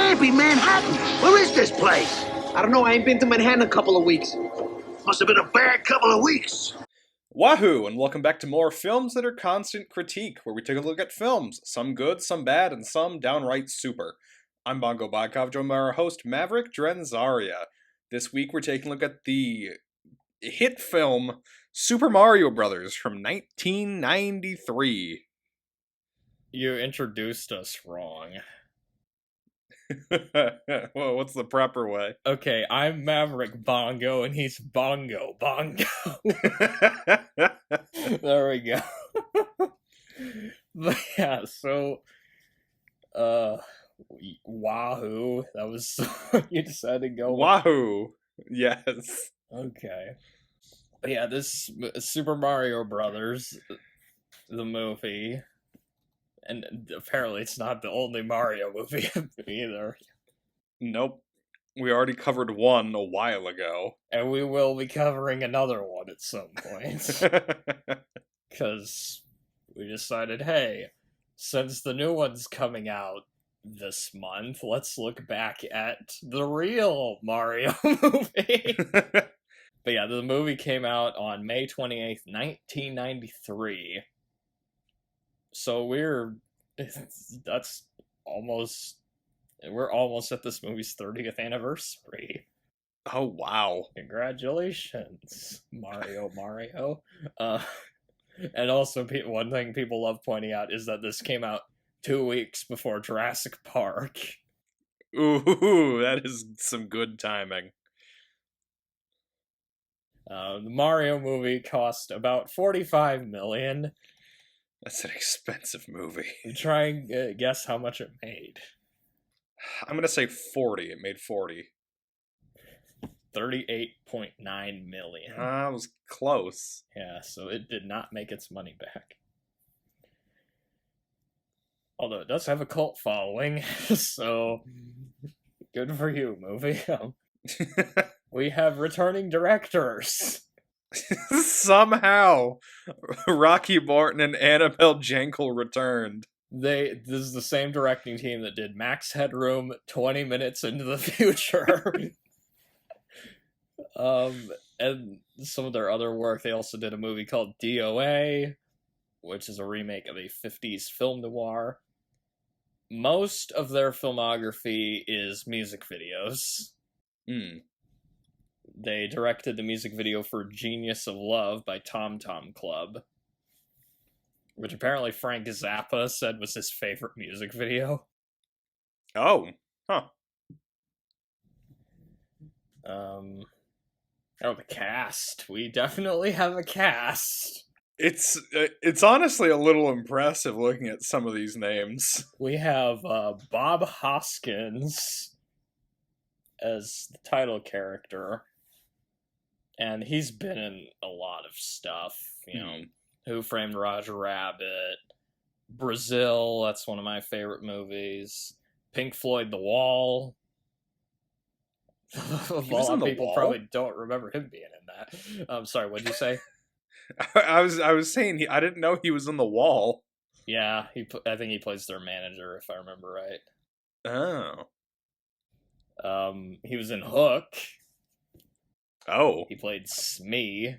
can't be Manhattan. Where is this place? I don't know, I ain't been to Manhattan in a couple of weeks. Must have been a bad couple of weeks. Wahoo, and welcome back to more Films That Are Constant Critique, where we take a look at films, some good, some bad, and some downright super. I'm Bongo Baikov, joined by our host Maverick, Dren, Zaria. This week we're taking a look at the hit film Super Mario Bros. From 1993. You introduced us wrong. Well, what's the proper way? Okay, I'm Maverick Bongo, and he's Bongo. There we go. But yeah, so, Wahoo. That was, you decided to go Wahoo. Yes. Okay. But yeah, this Super Mario Brothers, the movie, and apparently it's not the only Mario movie either. Nope. We already covered one a while ago. And we will be covering another one at some point. Because we decided, hey, since the new one's coming out this month, let's look back at the real Mario movie. But yeah, the movie came out on May 28th, 1993. So we're almost at this movie's 30th anniversary. Oh, wow. Congratulations, Mario. And also, one thing people love pointing out is that this came out 2 weeks before Jurassic Park. Ooh, that is some good timing. The Mario movie cost about $45 million. That's an expensive movie. Try and guess how much it made. I'm gonna say 40. It made 40. $38.9 million. That was close. Yeah, so it did not make its money back. Although it does have a cult following, so good for you, movie. We have returning directors. Somehow, Rocky Morton and Annabelle Jankel returned. This is the same directing team that did Max Headroom 20 Minutes into the Future. And some of their other work. They also did a movie called DOA, which is a remake of a 50s film noir. Most of their filmography is music videos. They directed the music video for Genius of Love by Tom Tom Club, which apparently Frank Zappa said was his favorite music video. Oh, huh. The cast. We definitely have a cast. It's honestly a little impressive looking at some of these names. We have Bob Hoskins as the title character. And he's been in a lot of stuff, you know. Who Framed Roger Rabbit, Brazil, that's one of my favorite movies, Pink Floyd The Wall. A lot of people probably don't remember him being in that. I'm sorry, what'd you say? I was saying I didn't know he was in The Wall. Yeah, I think he plays their manager, if I remember right. Oh. He was in Hook. Oh. He played Smee.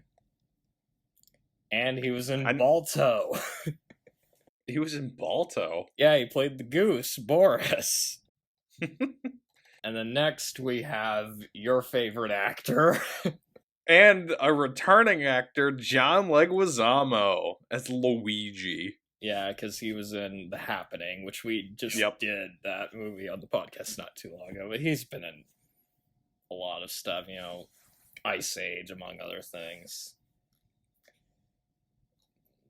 And he was in Balto. He was in Balto? Yeah, he played the goose, Boris. And then next we have your favorite actor. And a returning actor, John Leguizamo, as Luigi. Yeah, because he was in The Happening, which we just did that movie on the podcast not too long ago. But he's been in a lot of stuff, you know, Ice Age, among other things.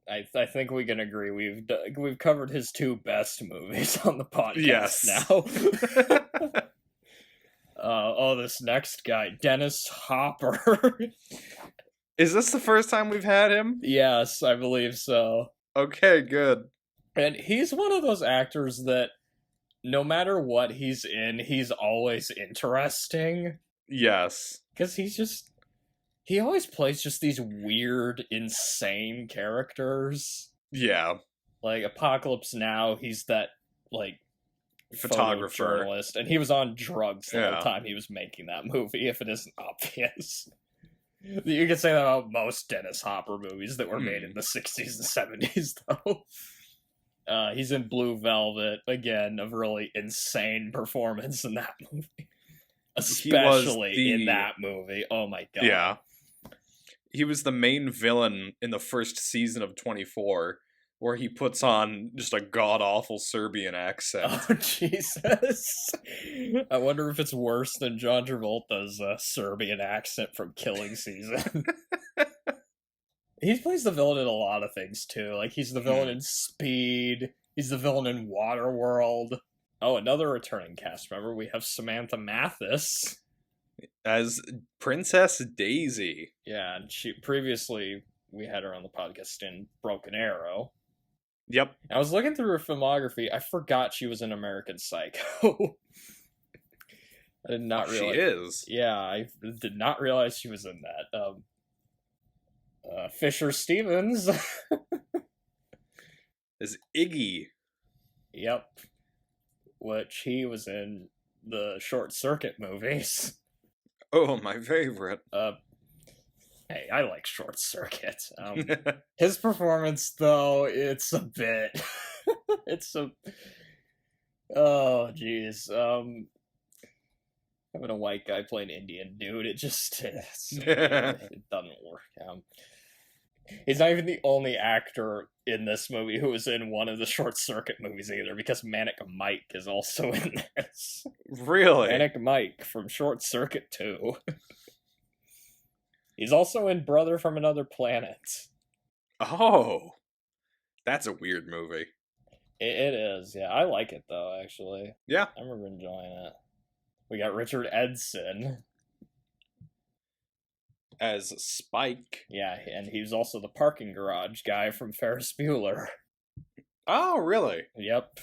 I think we can agree we've covered his two best movies on the podcast now. This next guy, Dennis Hopper. Is this the first time we've had him? Yes, I believe so. Okay, good. And he's one of those actors that no matter what he's in, he's always interesting. Yes. Because he always plays just these weird, insane characters. Yeah. Like, Apocalypse Now, he's that, like, photographer. Photojournalist, and he was on drugs the Yeah. whole time he was making that movie, if it isn't obvious. You can say that about most Dennis Hopper movies that were made in the 60s and 70s, though. He's in Blue Velvet, again, a really insane performance in that movie. Especially in that movie. Oh my god. Yeah. He was the main villain in the first season of 24, where he puts on just a god-awful Serbian accent. Oh, Jesus. I wonder if it's worse than John Travolta's Serbian accent from Killing Season. He plays the villain in a lot of things, too. Like, he's the villain in Speed. He's the villain in Waterworld. Oh, another returning cast member. We have Samantha Mathis. As Princess Daisy. Yeah, and previously, we had her on the podcast in Broken Arrow. Yep. I was looking through her filmography. I forgot she was in American Psycho. I did not realize. She is. Yeah, I did not realize she was in that. Fisher Stevens. As Iggy. Yep. Which he was in the Short Circuit movies. Oh, my favorite. Hey, I like Short Circuit. His performance, though, it's a bit... Oh, jeez. Having a white guy play an Indian dude, it just... it doesn't work. He's not even the only actor in this movie who was in one of the Short Circuit movies either, because Manic Mike is also in this. Really? Manic Mike from Short Circuit 2. He's also in Brother from Another Planet. Oh. That's a weird movie. It is, yeah. I like it, though, actually. Yeah. I remember enjoying it. We got Richard Edson. As Spike. Yeah, and he was also the parking garage guy from Ferris Bueller. Oh, really? Yep.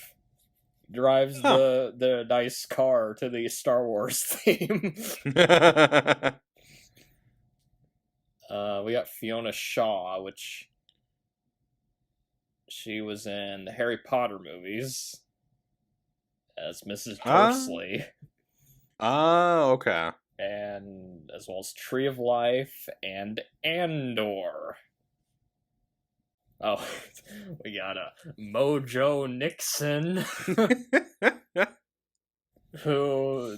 Drives the nice car to the Star Wars theme. We got Fiona Shaw, which she was in the Harry Potter movies as Mrs. Dursley. Oh, okay. And as well as Tree of Life and Andor. Oh, we got a Mojo Nixon, who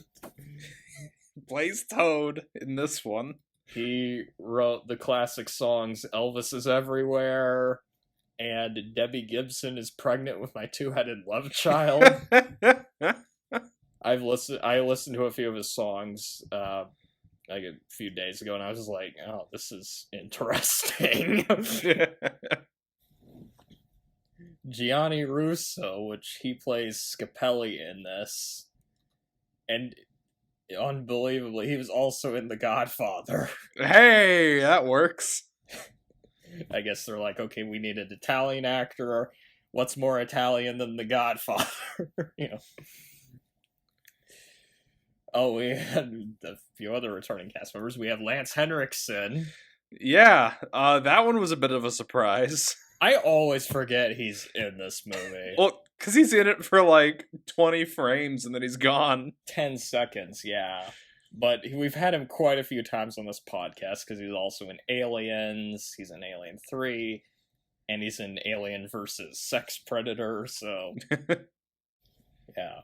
plays Toad in this one. He wrote the classic songs Elvis is Everywhere and Debbie Gibson is Pregnant with My Two-Headed Love Child. I listened to a few of his songs like a few days ago, and I was just like, oh, this is interesting. Gianni Russo, which he plays Scapelli in this, and unbelievably, he was also in The Godfather. Hey, that works. I guess they're like, okay, we need an Italian actor. What's more Italian than The Godfather? You know. Oh, we had a few other returning cast members. We have Lance Henriksen. Yeah, that one was a bit of a surprise. I always forget he's in this movie. Well, because he's in it for like 20 frames and then he's gone. 10 seconds, yeah. But we've had him quite a few times on this podcast because he's also in Aliens, he's in Alien 3, and he's in Alien vs. Sex Predator, so... yeah,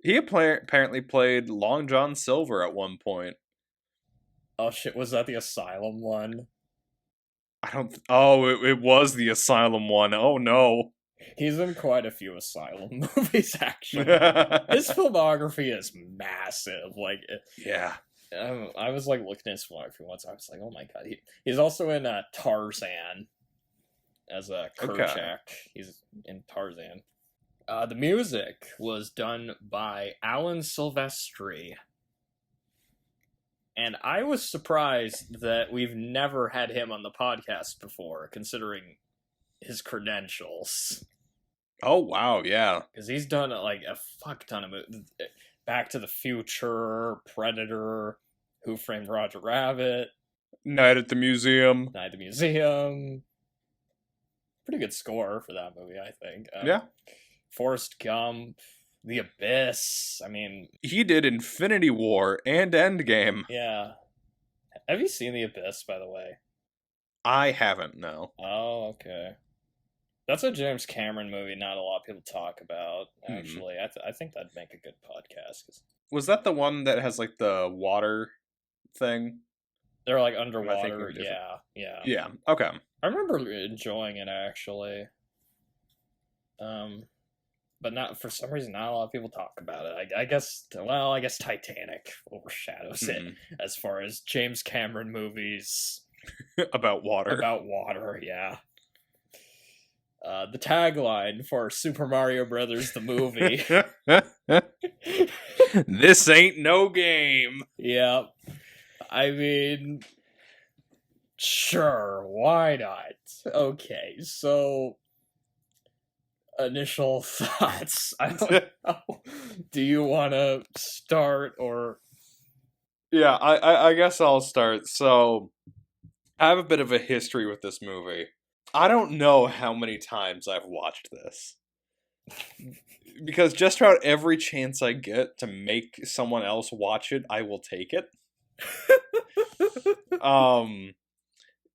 He apparently played Long John Silver at one point. Oh shit, was that the Asylum one? It was the Asylum one. Oh no. He's in quite a few Asylum movies, actually. His filmography is massive. Like, yeah. I was like looking at his filmography once. I was like, oh my god. He's also in Tarzan as a Kerchak. Okay. He's in Tarzan. The music was done by Alan Silvestri. And I was surprised that we've never had him on the podcast before, considering his credentials. Oh, wow, yeah. Because he's done like a fuck ton of movies. Back to the Future, Predator, Who Framed Roger Rabbit, Night at the Museum. Night at the Museum. Pretty good score for that movie, I think. Yeah. Forrest Gump, The Abyss. I mean, He did Infinity War and Endgame. yeah. Have you seen The Abyss, by the way? I haven't, no. Oh, okay. That's a James Cameron movie not a lot of people talk about, actually. I think that'd make a good podcast. 'Cause Was that the one that has, like, the water thing? they're, like, Am I thinking underwater. of different? Yeah. Yeah, okay. I remember enjoying it, actually. But not for some reason, not a lot of people talk about it. I guess Titanic overshadows it as far as James Cameron movies About water. about water. Yeah. The tagline for Super Mario Brothers the movie. This ain't no game. Yep. I mean, sure, why not? Okay, so initial thoughts. I don't know. Do you want to start or? Yeah, I guess I'll start. So, I have a bit of a history with this movie. I don't know how many times I've watched this. Because just about every chance I get to make someone else watch it, I will take it.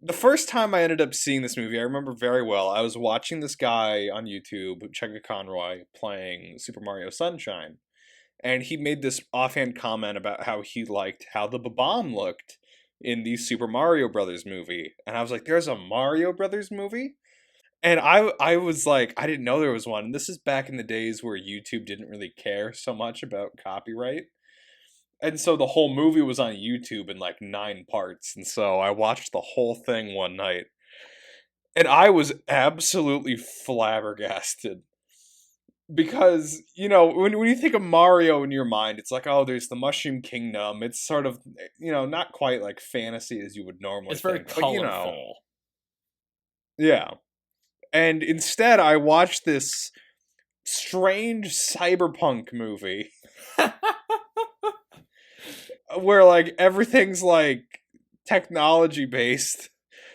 The first time I ended up seeing this movie, I remember very well. I was watching this guy on YouTube, Chugga Conroy, playing Super Mario Sunshine. And he made this offhand comment about how he liked how the Bomb looked in the Super Mario Brothers movie. And I was like, there's a Mario Brothers movie? And I was like, I didn't know there was one. And this is back in the days where YouTube didn't really care so much about copyright. And so the whole movie was on YouTube in like 9 parts. And so I watched the whole thing one night. And I was absolutely flabbergasted. Because, you know, when you think of Mario in your mind, it's like, oh, there's the Mushroom Kingdom. It's sort of, you know, not quite like fantasy as you would normally It's very think. colorful. But, you know, yeah. And instead, I watched this strange cyberpunk movie where, like, everything's, like, technology based.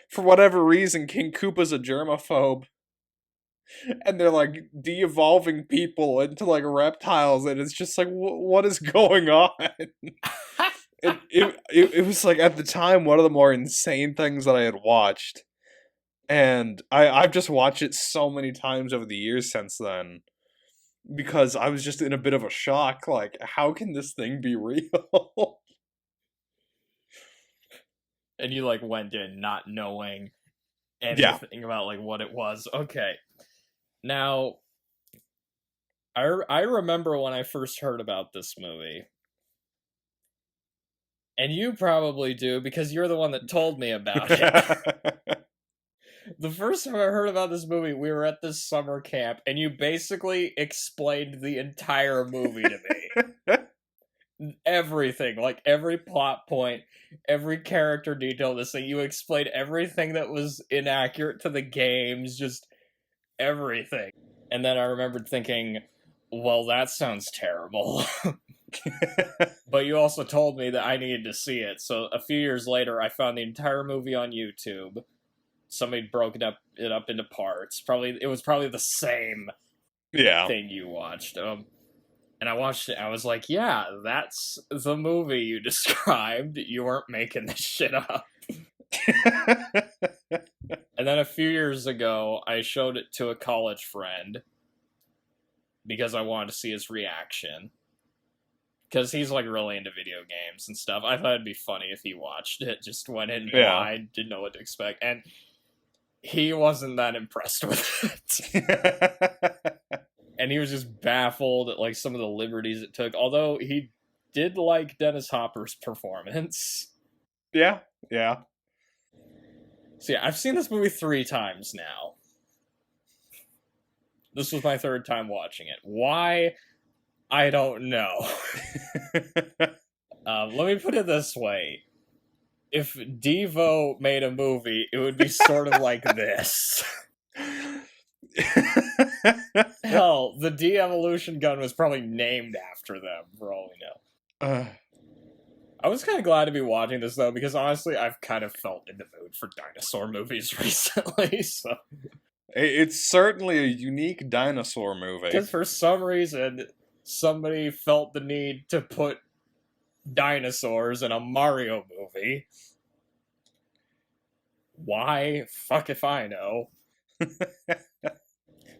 For whatever reason, King Koopa's a germaphobe. And they're, like, de-evolving people into, like, reptiles. And it's just like, what is going on? It was, like, at the time, one of the more insane things that I had watched. And I've just watched it so many times over the years since then. Because I was just in a bit of a shock. Like, how can this thing be real? And you like went in not knowing anything about like what it was. Okay. Now, I remember when I first heard about this movie. And you probably do because you're the one that told me about it. The first time I heard about this movie, we were at this summer camp, and you basically explained the entire movie to me. Everything, like every plot point, every character detail, this thing, you explained everything that was inaccurate to the games, just everything. And then I remembered thinking, well, that sounds terrible. But you also told me that I needed to see it, so a few years later, I found the entire movie on YouTube. Somebody broke it up into parts. It was probably the same thing you watched. And I watched it. I was like, yeah, that's the movie you described. You weren't making this shit up. And then a few years ago, I showed it to a college friend because I wanted to see his reaction. Because he's like really into video games and stuff. I thought it'd be funny if he watched it. Just went in blind, didn't know what to expect. And he wasn't that impressed with it. And he was just baffled at like some of the liberties it took. Although he did like Dennis Hopper's performance. Yeah. So yeah, I've seen this movie 3 times now. This was my 3rd time watching it. Why? I don't know. Let me put it this way. If Devo made a movie, it would be sort of like this. Hell, the de-evolution gun was probably named after them, for all we know. I was kind of glad to be watching this, though, because honestly, I've kind of felt in the mood for dinosaur movies recently, so... It's certainly a unique dinosaur movie. Because for some reason, somebody felt the need to put dinosaurs in a Mario movie. Why? Fuck if I know.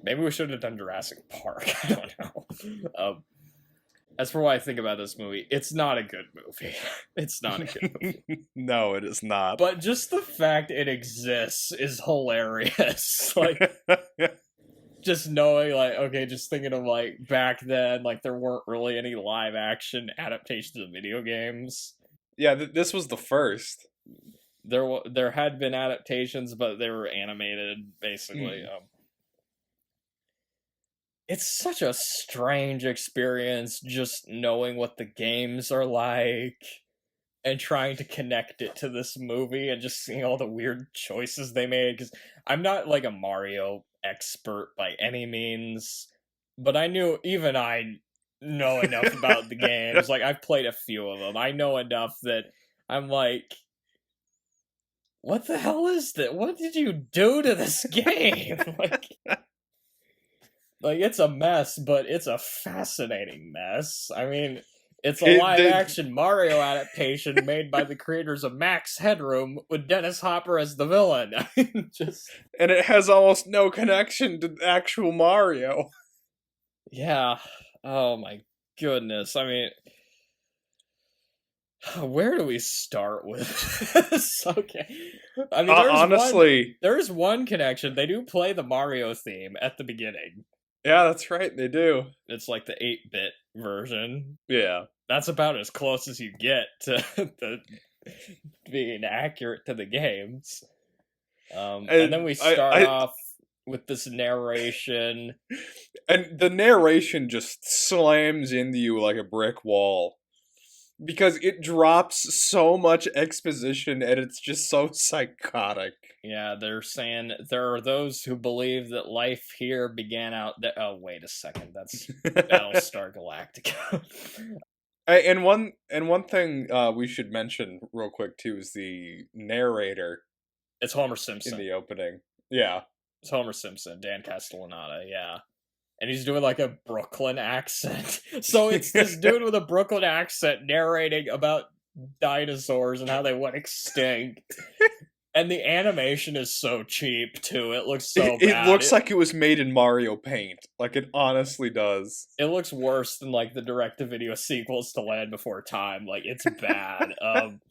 Maybe we should have done Jurassic Park. I don't know. As for what I think about this movie, it's not a good movie. It's not a good movie. No, it is not. But just the fact it exists is hilarious. Like, just knowing, like, okay, just thinking of, like, back then, like, there weren't really any live-action adaptations of video games. Yeah, this was the first. There had been adaptations, but they were animated, basically. It's such a strange experience just knowing what the games are like and trying to connect it to this movie and just seeing all the weird choices they made. Because I'm not like a Mario expert by any means, but I know enough about the games. Like, I've played a few of them. I know enough that I'm like, what the hell is that? What did you do to this game? Like, it's a mess, but it's a fascinating mess. I mean, it's a live-action Mario adaptation made by the creators of Max Headroom with Dennis Hopper as the villain. And it has almost no connection to actual Mario. Yeah. Oh my goodness. I mean, where do we start with this? Okay. I mean, honestly, there's one connection. They do play the Mario theme at the beginning. Yeah, that's right, they do. It's like the 8-bit version. Yeah. That's about as close as you get to being accurate to the games. And then we start off with this narration. And the narration just slams into you like a brick wall. Because it drops so much exposition and it's just so psychotic. Yeah, they're saying there are those who believe that life here began out there. Oh, wait a second. That's Battlestar Galactica. And one thing we should mention real quick too is the narrator. It's Homer Simpson. In the opening. Yeah. It's Homer Simpson, Dan Castellaneta, yeah. And he's doing like a Brooklyn accent. So it's this dude with a Brooklyn accent narrating about dinosaurs and how they went extinct. And the animation is so cheap, too. It looks so bad. It looks like it was made in Mario Paint. Like, it honestly does. It looks worse than, like, the direct-to-video sequels to Land Before Time. Like, it's bad. And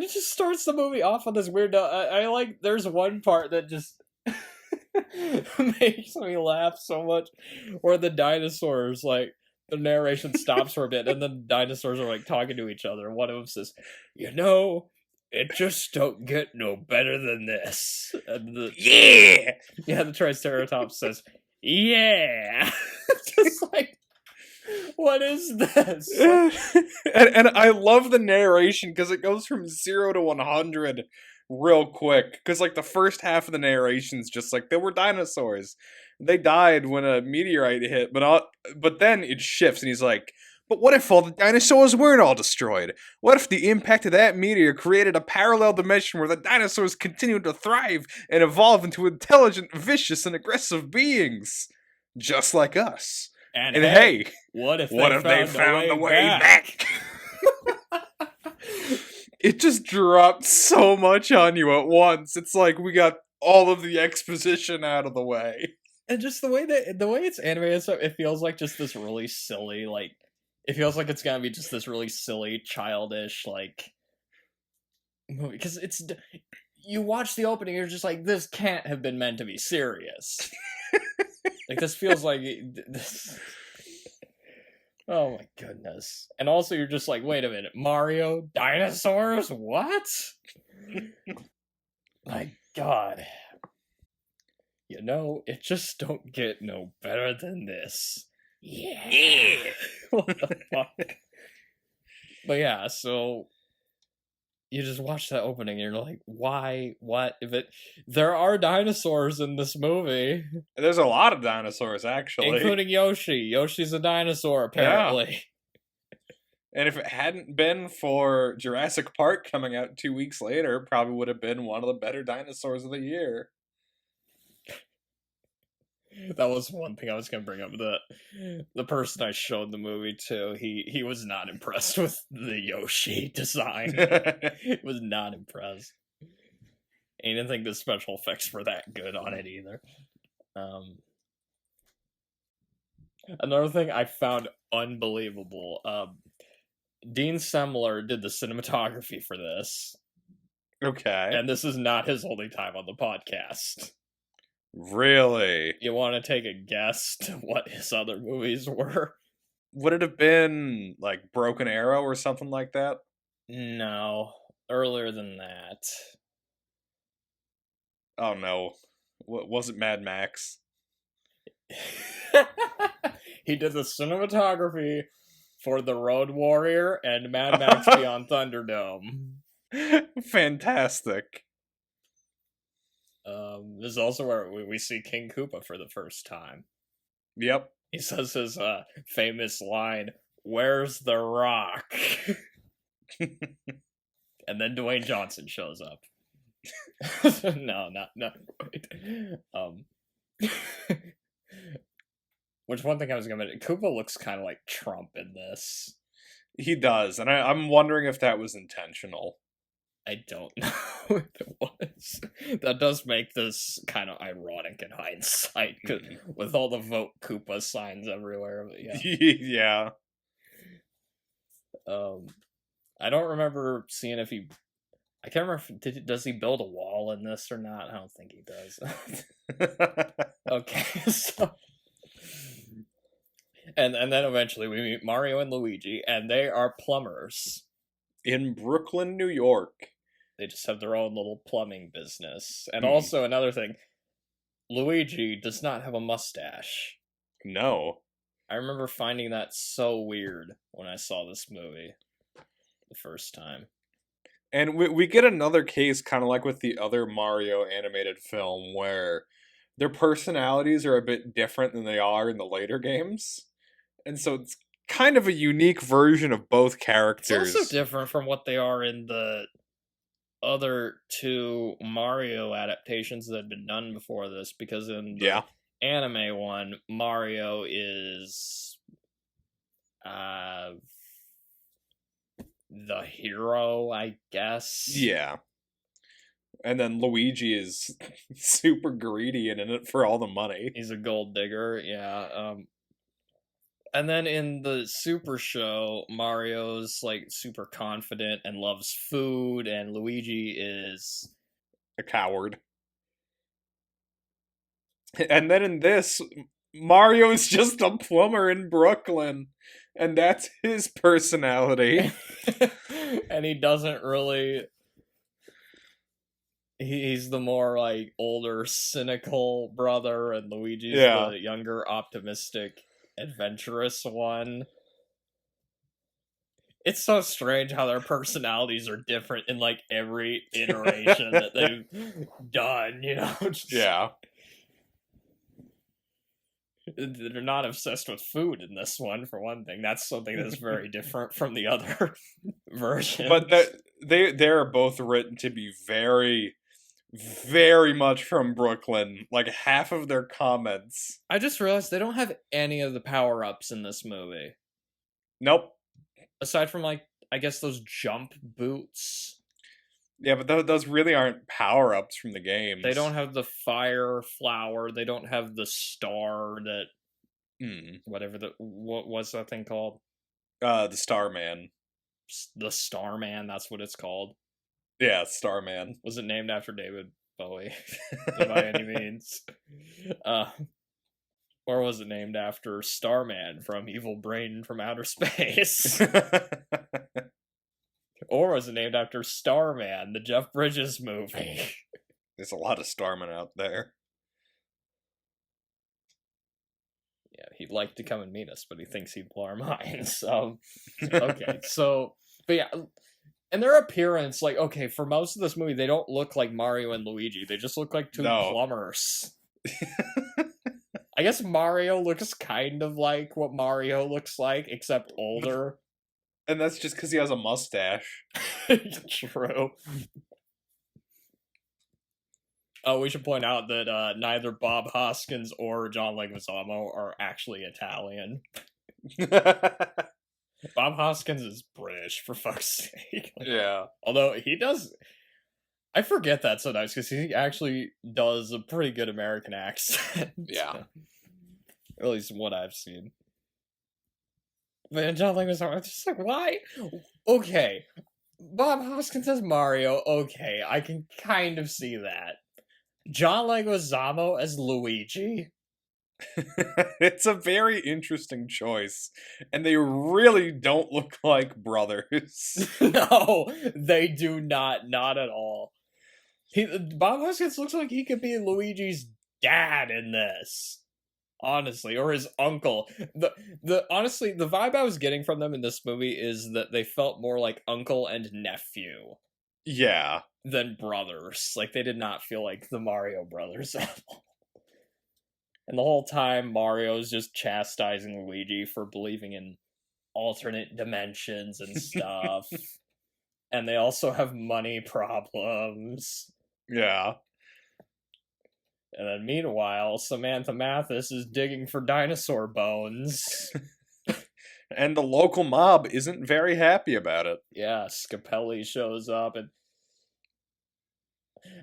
it just starts the movie off on this weird note. I like, there's one part that just makes me laugh so much, where the dinosaurs, like, the narration stops for a bit, and the dinosaurs are, like, talking to each other. One of them says, you know, it just don't get no better than this. And the Triceratops says, yeah. Just like, what is this? And I love the narration because it goes from 0 to 100 real quick. Because, like, the first half of the narration's just like, there were dinosaurs. They died when a meteorite hit, but then it shifts and he's like, but what if all the dinosaurs weren't all destroyed? What if the impact of that meteor created a parallel dimension where the dinosaurs continued to thrive and evolve into intelligent, vicious, and aggressive beings? Just like us. And hey, what if they found the way back? It just dropped so much on you at once. It's like we got all of the exposition out of the way. And just the way it's animated, so it feels like just this really silly, like, it feels like it's gonna be just this really silly, childish, like, movie. Because you watch the opening, you're just like, this can't have been meant to be serious. Like, this feels like this. Oh my goodness. And also you're just like, wait a minute, Mario? Dinosaurs? What? My god. You know, it just don't get no better than this. Yeah. What the fuck? But yeah, so you just watch that opening and you're like, why? What? There are dinosaurs in this movie. There's a lot of dinosaurs, actually. Including Yoshi. Yoshi's a dinosaur, apparently. Yeah. And if it hadn't been for Jurassic Park coming out 2 weeks later, probably would have been one of the better dinosaurs of the year. That was one thing I was gonna bring up. The person I showed the movie to, he was not impressed with the Yoshi design. He was not impressed. He didn't think the special effects were that good on it either. Another thing I found unbelievable. Dean Semler did the cinematography for this. Okay. And this is not his only time on the podcast. Really? You want to take a guess to what his other movies were? Would it have been, like, Broken Arrow or something like that? No. Earlier than that. Oh, no. Was it Mad Max? He did the cinematography for The Road Warrior and Mad Max Beyond Thunderdome. Fantastic. This is also where we see King Koopa for the first time. Yep. He says his famous line, "Where's the Rock?" And then Dwayne Johnson shows up. No. Which one thing I was gonna mention, Koopa looks kind of like Trump in this. He does, and I'm wondering if that was intentional. I don't know if it was. That does make this kind of ironic in hindsight, with all the Vote Koopa signs everywhere. But yeah. Yeah. I don't remember seeing if he. I can't remember. Does he build a wall in this or not? I don't think he does. Okay, so. And then eventually we meet Mario and Luigi, and they are plumbers. In Brooklyn, New York. They just have their own little plumbing business. And also another thing, Luigi does not have a mustache. No. I remember finding that so weird when I saw this movie the first time. And we get another case, kind of like with the other Mario animated film, where their personalities are a bit different than they are in the later games. And so it's kind of a unique version of both characters. It's also different from what they are in the other two Mario adaptations that had been done before this, because in the anime one, Mario is the hero, I guess. Yeah. And then Luigi is super greedy and in it for all the money. He's a gold digger, yeah. And then in the Super Show, Mario's like super confident and loves food, and Luigi is a coward. And then in this, Mario is just a plumber in Brooklyn, and that's his personality. And he doesn't really. He's the more like older, cynical brother, and Luigi's the younger, optimistic, adventurous one. It's so strange how their personalities are different in like every iteration that they've done, you know? Yeah. They're not obsessed with food in this one, for one thing. That's something that's very different from the other version. But they're both written to be very, very much from Brooklyn. Like, half of their comments. I just realized they don't have any of the power-ups in this movie. Nope. Aside from, like, I guess those jump boots. Yeah, but those really aren't power-ups from the games. They don't have the fire flower. They don't have the star that... Whatever what was that thing called? The Starman. The Starman, that's what it's called. Yeah, Starman. Was it named after David Bowie? By any means. Or was it named after Starman from Evil Brain from Outer Space? Or was it named after Starman, the Jeff Bridges movie? There's a lot of Starman out there. Yeah, he'd like to come and meet us, but he thinks he'd blow our minds. Okay, so... But yeah... And their appearance, like, okay, for most of this movie, they don't look like Mario and Luigi. They just look like two plumbers. I guess Mario looks kind of like what Mario looks like, except older. And that's just because he has a mustache. True. Oh, we should point out that neither Bob Hoskins or John Leguizamo are actually Italian. Bob Hoskins is British, for fuck's sake. Yeah. Although he does... I forget that sometimes, because he actually does a pretty good American accent. Yeah. At least what I've seen. But John Leguizamo, I'm just like, why? Okay, Bob Hoskins as Mario, okay, I can kind of see that. John Leguizamo as Luigi? It's a very interesting choice, and they really don't look like brothers. No, they do not at all. Bob Hoskins looks like he could be Luigi's dad in this. Honestly, or his uncle. Honestly, the vibe I was getting from them in this movie is that they felt more like uncle and nephew Yeah. than brothers. Like, they did not feel like the Mario brothers at all. And the whole time, Mario's just chastising Luigi for believing in alternate dimensions and stuff. And they also have money problems. Yeah. And then meanwhile, Samantha Mathis is digging for dinosaur bones. And the local mob isn't very happy about it. Yeah, Scapelli shows up,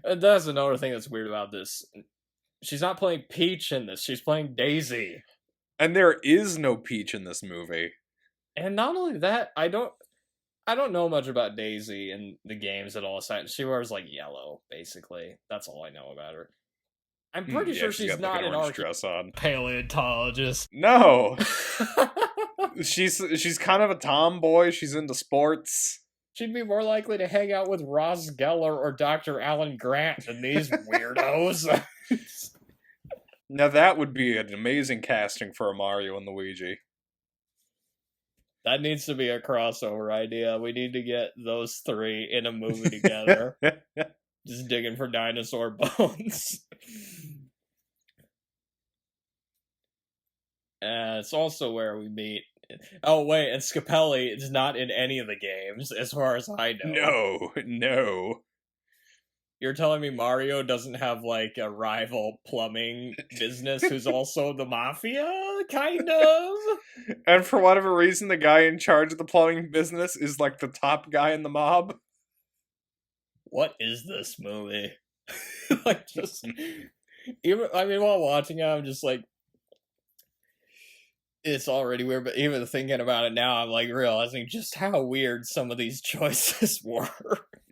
and that's another thing that's weird about this. She's not playing Peach in this, she's playing Daisy. And there is no Peach in this movie. And not only that, I don't know much about Daisy in the games at all. She wears, like, yellow, basically. That's all I know about her. I'm pretty sure she's not an dress on. paleontologist. No. She's kind of a tomboy. She's into sports. She'd be more likely to hang out with Ross Geller or Dr. Alan Grant than these weirdos. Now that would be an amazing casting for a Mario and Luigi. That needs to be a crossover idea. We need to get those three in a movie together. Just digging for dinosaur bones. It's also where we meet... Oh, wait, and Scapelli is not in any of the games, as far as I know. No. You're telling me Mario doesn't have, like, a rival plumbing business who's also the mafia? Kind of? And for whatever reason, the guy in charge of the plumbing business is, like, the top guy in the mob. What is this movie? Like, just... while watching it, I'm just like... It's already weird, but even thinking about it now, I'm, like, realizing just how weird some of these choices were.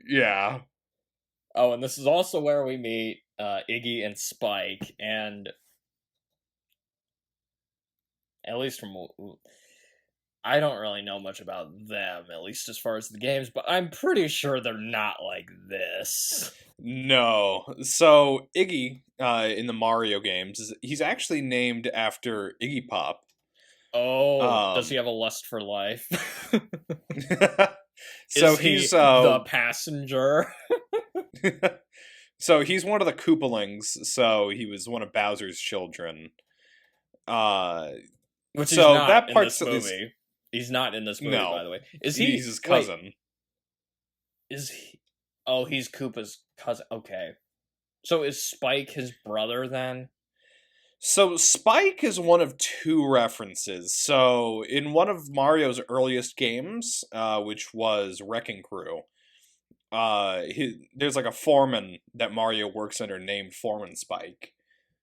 Yeah. Oh, and this is also where we meet Iggy and Spike, and at least from... I don't really know much about them, at least as far as the games, but I'm pretty sure they're not like this. No. So, Iggy, in the Mario games, he's actually named after Iggy Pop. Oh, does he have a lust for life? So he's the passenger. So he's one of the Koopalings, so he was one of Bowser's children. Which so is not that in part's this movie. He's not in this movie, No. by the way. Is he? He's his cousin. Wait, is he? Oh, he's Koopa's cousin. Okay. So is Spike his brother then? So Spike is one of two references. So in one of Mario's earliest games, which was Wrecking Crew, there's like a foreman that Mario works under named Foreman Spike.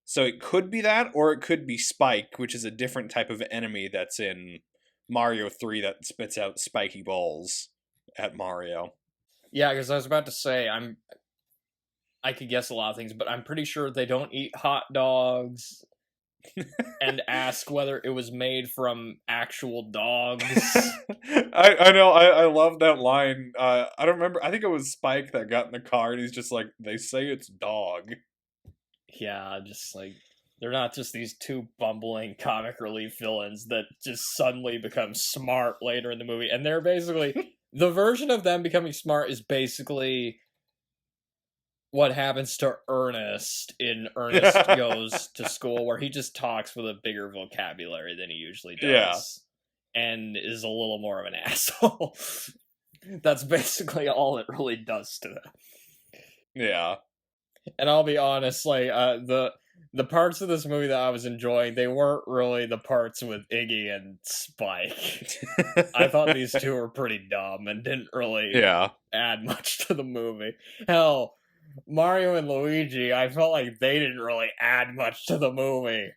So it could be that, or it could be Spike, which is a different type of enemy that's in Mario 3 that spits out spiky balls at Mario. Yeah, because I was about to say, I could guess a lot of things, but I'm pretty sure they don't eat hot dogs and ask whether it was made from actual dogs. I know, I love that line. I don't remember, I think it was Spike that got in the car and he's just like, they say it's dog. Yeah, just like, they're not just these two bumbling comic relief villains that just suddenly become smart later in the movie. And they're basically, the version of them becoming smart is basically what happens to Ernest in Ernest Goes to School, where he just talks with a bigger vocabulary than he usually does. Yeah. And is a little more of an asshole. That's basically all it really does to them. Yeah. And I'll be honest, like, the parts of this movie that I was enjoying, they weren't really the parts with Iggy and Spike. I thought these two were pretty dumb and didn't really Yeah. add much to the movie. Hell, Mario and Luigi, I felt like they didn't really add much to the movie.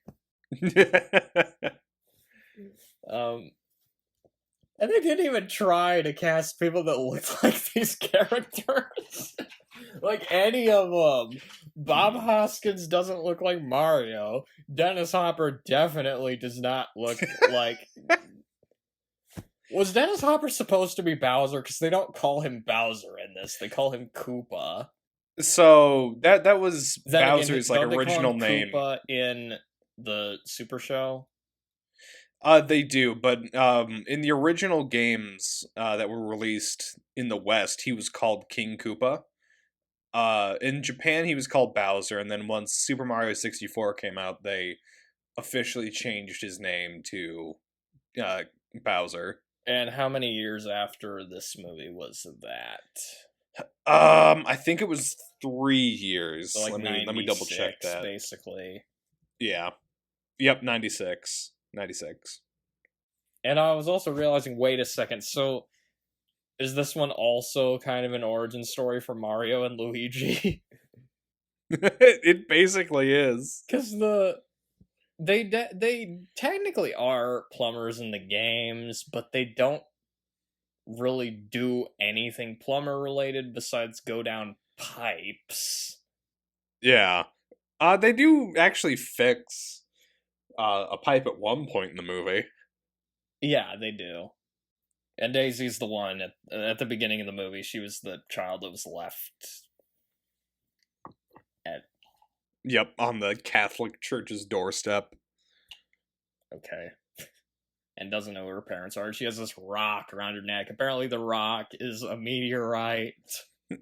And they didn't even try to cast people that looked like these characters. Like any of them. Bob Hoskins doesn't look like Mario. Dennis Hopper definitely does not look like... Was Dennis Hopper supposed to be Bowser? Because they don't call him Bowser in this. They call him Koopa. So that was Then Bowser's again, like don't they call original him name. Koopa in the Super Show? They do, but in the original games that were released in the West, he was called King Koopa. In Japan, he was called Bowser, and then once Super Mario 64 came out, they officially changed his name to Bowser. And how many years after this movie was that? I think it was 3 years. So like let me double check that. Basically. Yeah. Yep, 96. 96. And I was also realizing, wait a second, so is this one also kind of an origin story for Mario and Luigi? It basically is. Because they technically are plumbers in the games, but they don't really do anything plumber related besides go down pipes. Yeah. They do actually fix a pipe at one point in the movie. Yeah, they do. And Daisy's the one at the beginning of the movie. She was the child that was left at... Yep, on the Catholic Church's doorstep. Okay. And doesn't know who her parents are. She has this rock around her neck. Apparently the rock is a meteorite.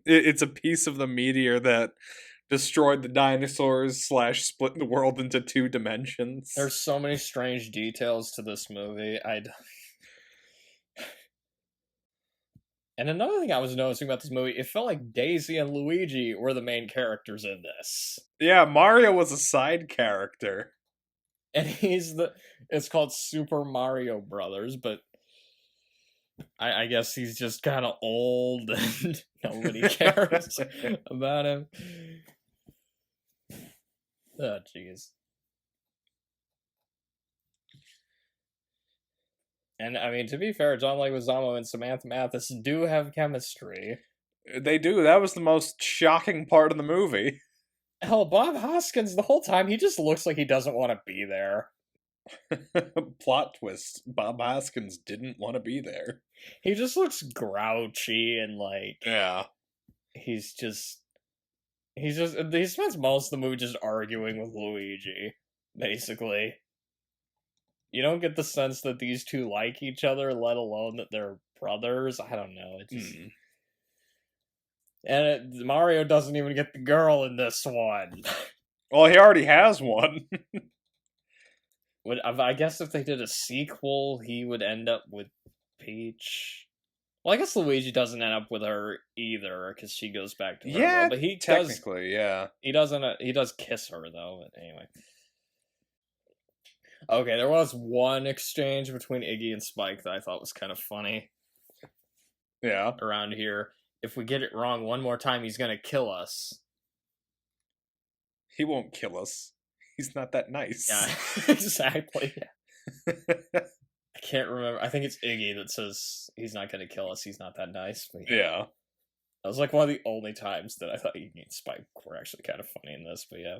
It's a piece of the meteor that destroyed the dinosaurs / split the world into 2 dimensions. There's so many strange details to this movie. And another thing I was noticing about this movie, it felt like Daisy and Luigi were the main characters in this. Yeah, Mario was a side character. And it's called Super Mario Brothers, but I guess he's just kind of old and nobody cares about him. Oh, jeez. And, I mean, to be fair, John Leguizamo and Samantha Mathis do have chemistry. They do. That was the most shocking part of the movie. Hell, Bob Hoskins, the whole time, he just looks like he doesn't want to be there. Plot twist. Bob Hoskins didn't want to be there. He just looks grouchy and, like... Yeah. He spends most of the movie just arguing with Luigi, basically. You don't get the sense that these two like each other, let alone that they're brothers. I don't know. It just... And Mario doesn't even get the girl in this one. Well, he already has one. I guess if they did a sequel, he would end up with Peach. Well, I guess Luigi doesn't end up with her either, because she goes back to her. Yeah, but he technically, yeah. He doesn't. He does kiss her though. But anyway. Okay, there was one exchange between Iggy and Spike that I thought was kind of funny. Yeah. Around here. If we get it wrong one more time, he's gonna kill us. He won't kill us. He's not that nice. Yeah, exactly. I can't remember. I think it's Iggy that says he's not gonna kill us. He's not that nice. But yeah. That was like one of the only times that I thought Iggy and Spike were actually kind of funny in this, but yeah.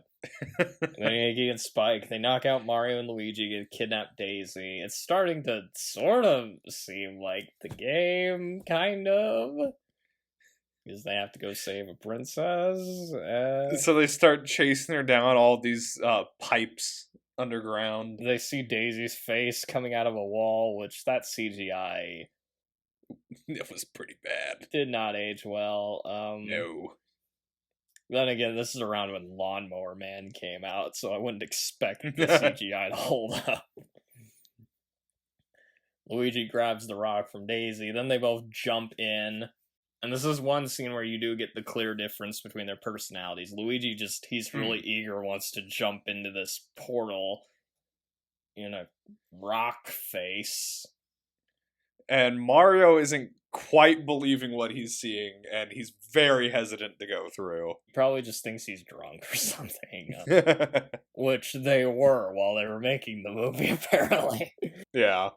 And then Iggy and Spike, they knock out Mario and Luigi, kidnap Daisy. It's starting to sort of seem like the game, kind of. Because they have to go save a princess. So they start chasing her down all these pipes underground. They see Daisy's face coming out of a wall, which that CGI... It was pretty bad. Did not age well. No. Then again, this is around when Lawnmower Man came out, so I wouldn't expect the CGI to hold up. Luigi grabs the rock from Daisy, then they both jump in. And this is one scene where you do get the clear difference between their personalities. Luigi he's really eager, wants to jump into this portal in a rock face. And Mario isn't quite believing what he's seeing, and he's very hesitant to go through. He probably just thinks he's drunk or something. Which they were while they were making the movie, apparently. Yeah.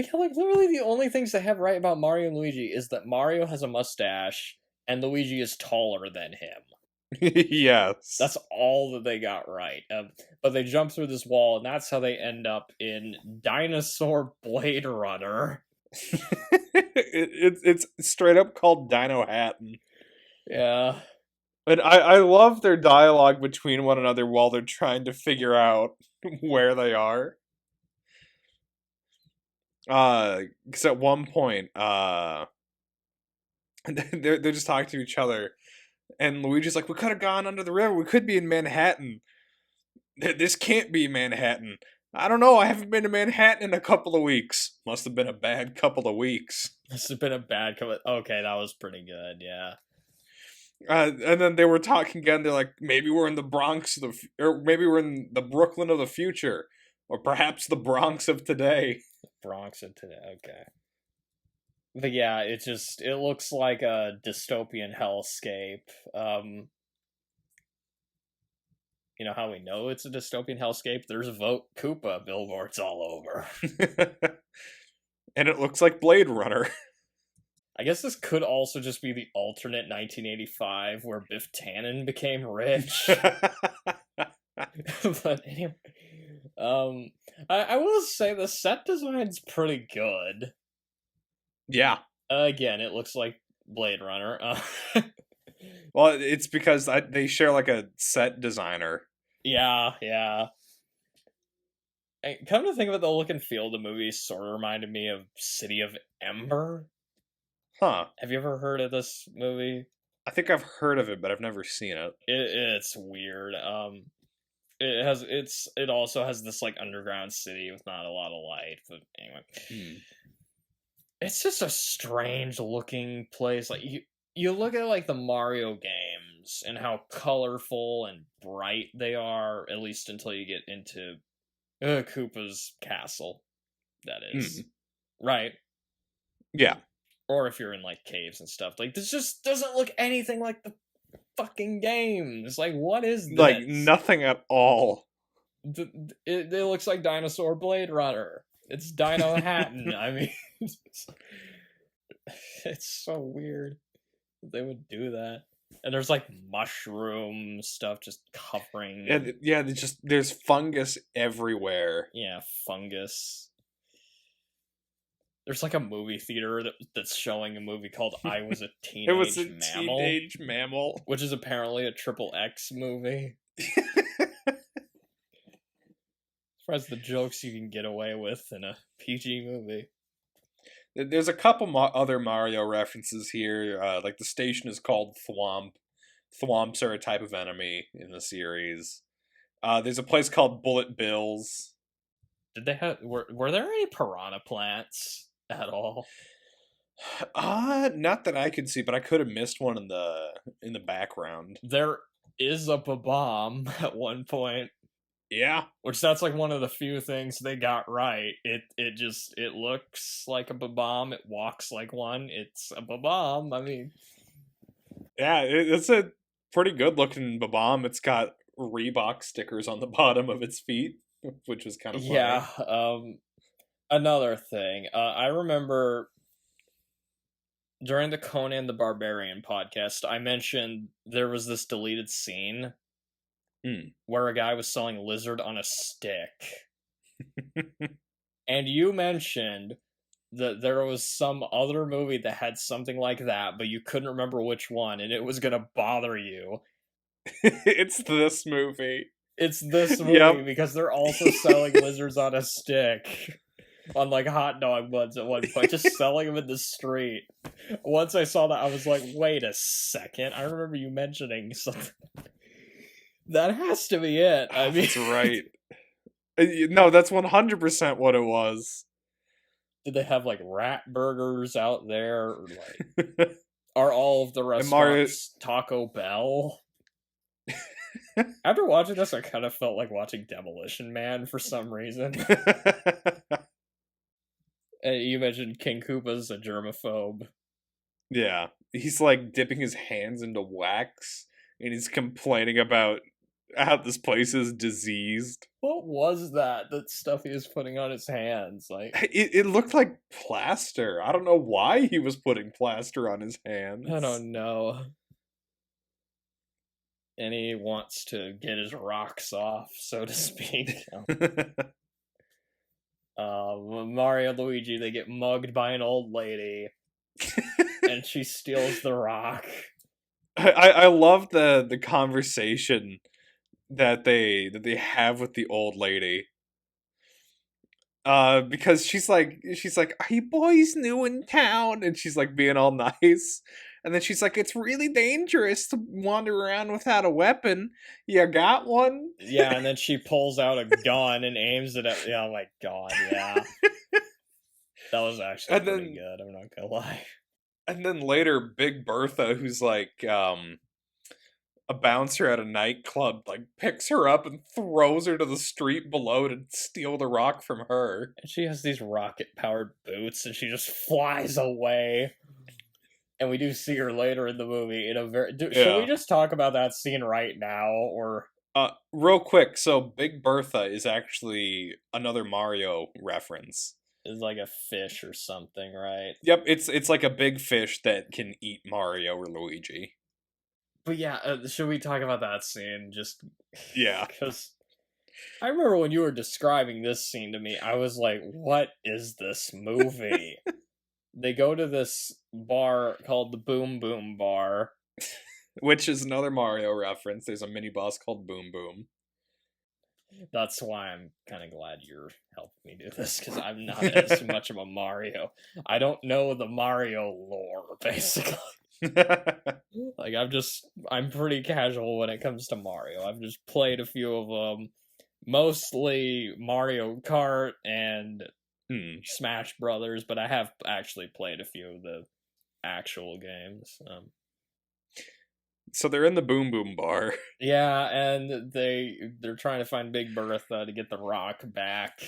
Yeah, like, literally the only things they have right about Mario and Luigi is that Mario has a mustache, and Luigi is taller than him. Yes. That's all that they got right. But they jump through this wall, and that's how they end up in Dinosaur Blade Runner. It's straight up called Dino Hatton. Yeah. And I love their dialogue between one another while they're trying to figure out where they are. Because at one point, they're just talking to each other, and Luigi's like, "We could have gone under the river. We could be in Manhattan. This can't be Manhattan. I don't know. I haven't been to Manhattan in a couple of weeks. Must have been a bad couple of weeks." Must have been a bad couple. Okay, that was pretty good. Yeah. And then they were talking again. They're like, maybe we're in the Bronx or maybe we're in the Brooklyn of the future, or perhaps the Bronx of today. Bronx of today. Okay. But yeah, it looks like a dystopian hellscape. You know how we know it's a dystopian hellscape? There's Vote Koopa billboards all over. And it looks like Blade Runner. I guess this could also just be the alternate 1985 where Biff Tannen became rich. But anyway, I will say the set design's pretty good. Yeah. Again, it looks like Blade Runner. Well, it's because they share like a set designer. Yeah. And come to think of it, the look and feel of the movie sort of reminded me of City of Ember. Huh. Have you ever heard of this movie? I think I've heard of it, but I've never seen it. It's weird. It also has this like underground city with not a lot of light. But anyway, it's just a strange looking place. Like you look at like the Mario games and how colorful and bright they are, at least until you get into Koopa's castle. That is right. Yeah. Or if you're in like caves and stuff, like this just doesn't look anything like the fucking games. Like, what is this? Like nothing at all. It looks like Dinosaur Blade Runner. It's Dino Hatton. I mean, it's so weird that they would do that. And there's like mushroom stuff just covering. Yeah. There's fungus everywhere. Yeah, fungus. There's like a movie theater that's showing a movie called I Was a Teenage Mammal. It was a teenage mammal. Which is apparently a XXX movie. As far as the jokes you can get away with in a PG movie. There's a couple other Mario references here. Like the station is called Thwomp. Thwomps are a type of enemy in the series. There's a place called Bullet Bills. Did they have... Were there any piranha plants at all? Not that I could see, but I could have missed one in the background. There is a bomb at one point. Yeah. Which that's like one of the few things they got right. It looks like a bomb. It walks like one. It's a bomb. I mean, yeah, it's a pretty good looking bomb. It's got Reebok stickers on the bottom of its feet, which was kind of funny. Yeah. Another thing, I remember during the Conan the Barbarian podcast, I mentioned there was this deleted scene where a guy was selling lizard on a stick. And you mentioned that there was some other movie that had something like that, but you couldn't remember which one, and it was going to bother you. It's this movie. It's this movie because they're also selling lizards on a stick. On like hot dog buns at one point, just selling them in the street. Once I saw that, I was like, wait a second. I remember you mentioning something. That has to be it. I mean, that's right. No, that's 100% what it was. do they have like rat burgers out there? Or like, are all of the restaurants Taco Bell? After watching this, I kind of felt like watching Demolition Man for some reason. You mentioned King Koopa's a germaphobe. Yeah, he's like dipping his hands into wax, and he's complaining about how this place is diseased. What was that stuff he was putting on his hands? Like it looked like plaster. I don't know why he was putting plaster on his hands. I don't know. And he wants to get his rocks off, so to speak. Mario and Luigi, they get mugged by an old lady, and she steals the rock. I love the conversation that they have with the old lady. Because she's like, are you boys new in town? And she's like being all nice. And then she's like, it's really dangerous to wander around without a weapon. You got one? Yeah, and then she pulls out a gun and aims it at... Yeah, oh my god, yeah. That was actually pretty good, I'm not gonna lie. And then later, Big Bertha, who's like a bouncer at a nightclub, like picks her up and throws her to the street below to steal the rock from her. And she has these rocket-powered boots, and she just flies away. And we do see her later in the movie in a very... Should we just talk about that scene right now, or... Real quick, so Big Bertha is actually another Mario reference. It's like a fish or something, right? Yep, it's like a big fish that can eat Mario or Luigi. But yeah, should we talk about that scene? Just... Yeah. Because... I remember when you were describing this scene to me, I was like, what is this movie? They go to this bar called the Boom Boom Bar. Which is another Mario reference. There's a mini-boss called Boom Boom. That's why I'm kind of glad you're helping me do this, because I'm not as much of a Mario. I don't know the Mario lore, basically. Like, I'm pretty casual when it comes to Mario. I've just played a few of them. Mostly Mario Kart and... Smash Brothers, but I have actually played a few of the actual games. So they're in the Boom Boom Bar. Yeah, and they're trying to find Big Bertha to get the rock back.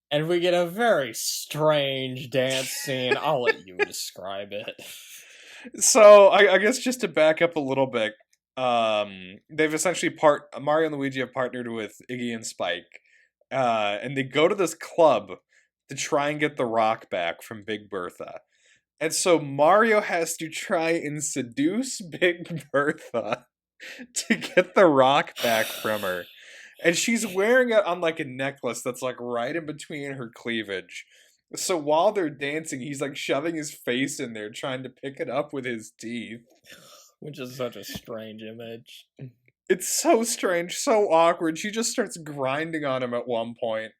And we get a very strange dance scene. I'll let you describe it. So, I guess just to back up a little bit, they've essentially Mario and Luigi have partnered with Iggy and Spike. And they go to this club to try and get the rock back from Big Bertha. And so Mario has to try and seduce Big Bertha to get the rock back from her. And she's wearing it on like a necklace that's like right in between her cleavage. So while they're dancing, he's like shoving his face in there trying to pick it up with his teeth. Which is such a strange image. It's so strange, so awkward. She just starts grinding on him at one point.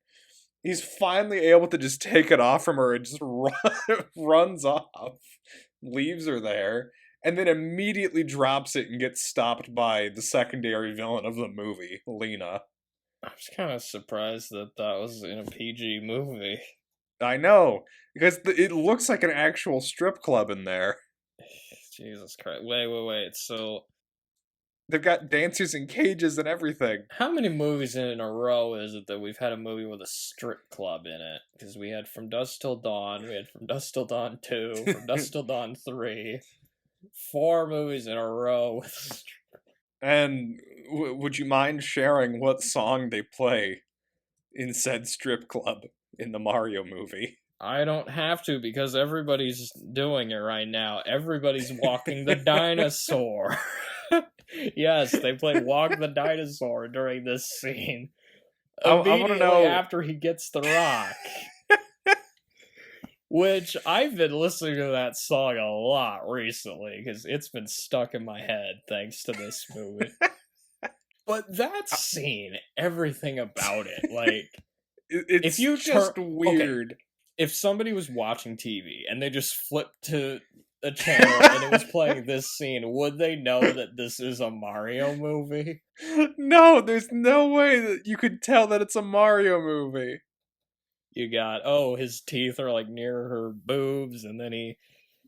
He's finally able to just take it off from her and just runs off, leaves her there, and then immediately drops it and gets stopped by the secondary villain of the movie, Lena. I was kind of surprised that was in a PG movie. I know, because it looks like an actual strip club in there. Jesus Christ. Wait, so... They've got dancers in cages and everything. How many movies in a row is it that we've had a movie with a strip club in it? Because we had From Dusk Till Dawn, we had From Dusk Till Dawn 2, From Dusk Till Dawn 3. 4 movies in a row. And would you mind sharing what song they play in said strip club in the Mario movie? I don't have to, because everybody's doing it right now. Everybody's walking the dinosaur. Yes, they play Walk the Dinosaur during this scene. I want to know after he gets the rock. Which, I've been listening to that song a lot recently, because it's been stuck in my head thanks to this movie. But that scene, everything about it, like... It's if you just weird. Okay, if somebody was watching TV and they just flipped to a channel and it was playing this scene, would they know that this is a Mario movie? No, there's no way that you could tell that it's a Mario movie. You got, his teeth are like near her boobs, and then he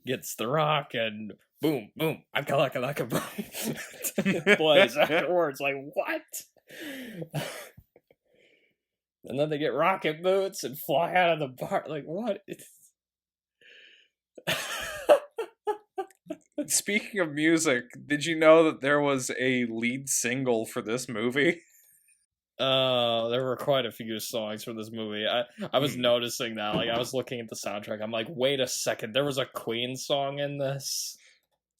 gets the rock, and boom, boom, aka boom. It plays afterwards, like, what? And then they get rocket boots and fly out of the bar. Like, what? Speaking of music, did you know that there was a lead single for this movie? There were quite a few songs for this movie. I was noticing that. Like, I was looking at the soundtrack. I'm like, wait a second. There was a Queen song in this?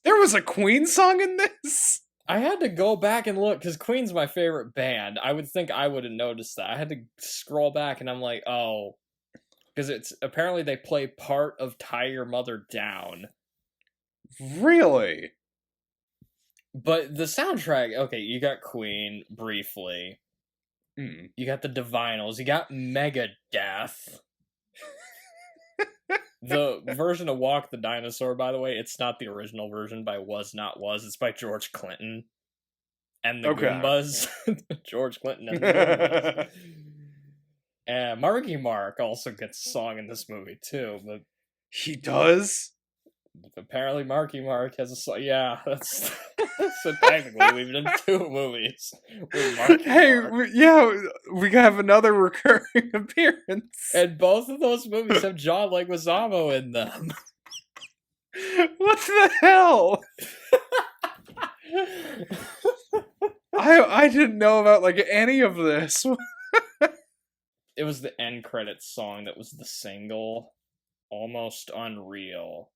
There was a Queen song in this? I had to go back and look, because Queen's my favorite band. I would think I would have noticed that. I had to scroll back, and I'm like, oh. Because it's, apparently they play part of Tie Your Mother Down. Really? But the soundtrack, okay, you got Queen, briefly. You got the Divinals. You got Megadeth. The version of Walk the Dinosaur, by the way, it's not the original version by Was Not Was. It's by George Clinton. And the Goombas. George Clinton and the Goombas. And Marky Mark also gets a song in this movie, too. But he does? Apparently Marky Mark has a song. Yeah, that's... So technically, we've done 2 movies with Marky Mark. We have another recurring appearance. And both of those movies have John Leguizamo in them. What the hell? I didn't know about, like, any of this. It was the end credits song that was the single. Almost Unreal.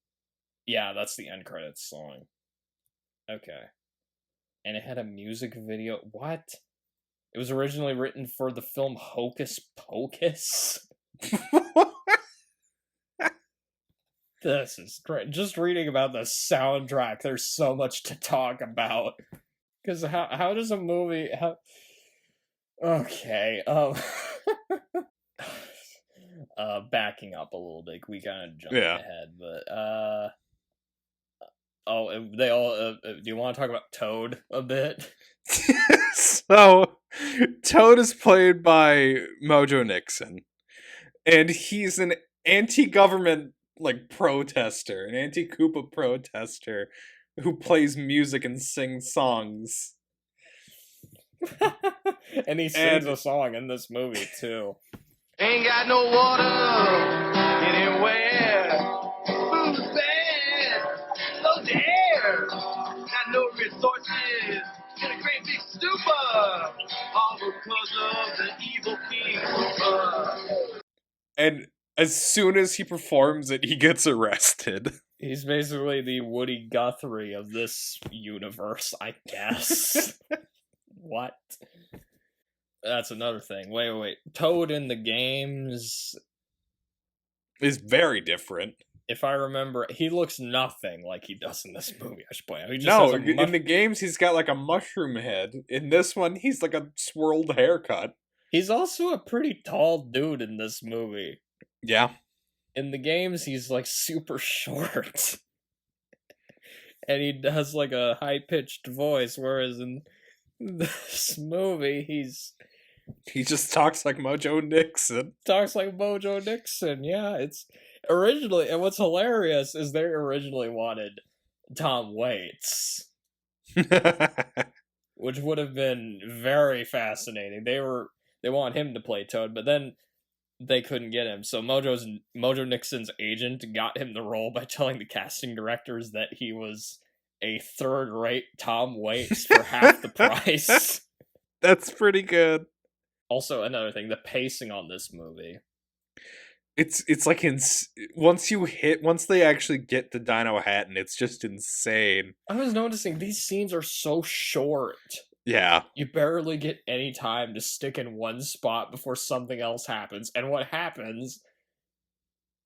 Yeah, that's the end credits song. Okay. And it had a music video. What? It was originally written for the film Hocus Pocus? This is great. Just reading about the soundtrack, there's so much to talk about. Because how does a movie... Okay, backing up a little bit, we kind of jumped ahead, but, they all, do you want to talk about Toad a bit? So, Toad is played by Mojo Nixon, and he's an anti-government, like, protester, an anti-Koopa protester, who plays music and sings songs. And he sings a song in this movie, too. Ain't got no water anywhere. Food's bad. So dare. Got no resources. In a great big stupor. All because of the evil king. And as soon as he performs it, he gets arrested. He's basically the Woody Guthrie of this universe, I guess. What? That's another thing. Wait. Toad in the games is very different. If I remember, he looks nothing like he does in this movie, I should point out. In the games, he's got like a mushroom head. In this one, he's like a swirled haircut. He's also a pretty tall dude in this movie. Yeah. In the games, he's like super short. And he has like a high-pitched voice, whereas in this movie, he just talks like Mojo Nixon. Talks like Mojo Nixon, yeah. It's originally, and what's hilarious is they originally wanted Tom Waits. Which would have been very fascinating. They want him to play Toad, but then they couldn't get him. So Mojo Nixon's agent got him the role by telling the casting directors that he was a third-rate Tom Waits for half the price. That's pretty good. Also, another thing, the pacing on this movie. It's like once they actually get to Dino Hatton, it's just insane. I was noticing these scenes are so short. Yeah. You barely get any time to stick in one spot before something else happens. And what happens,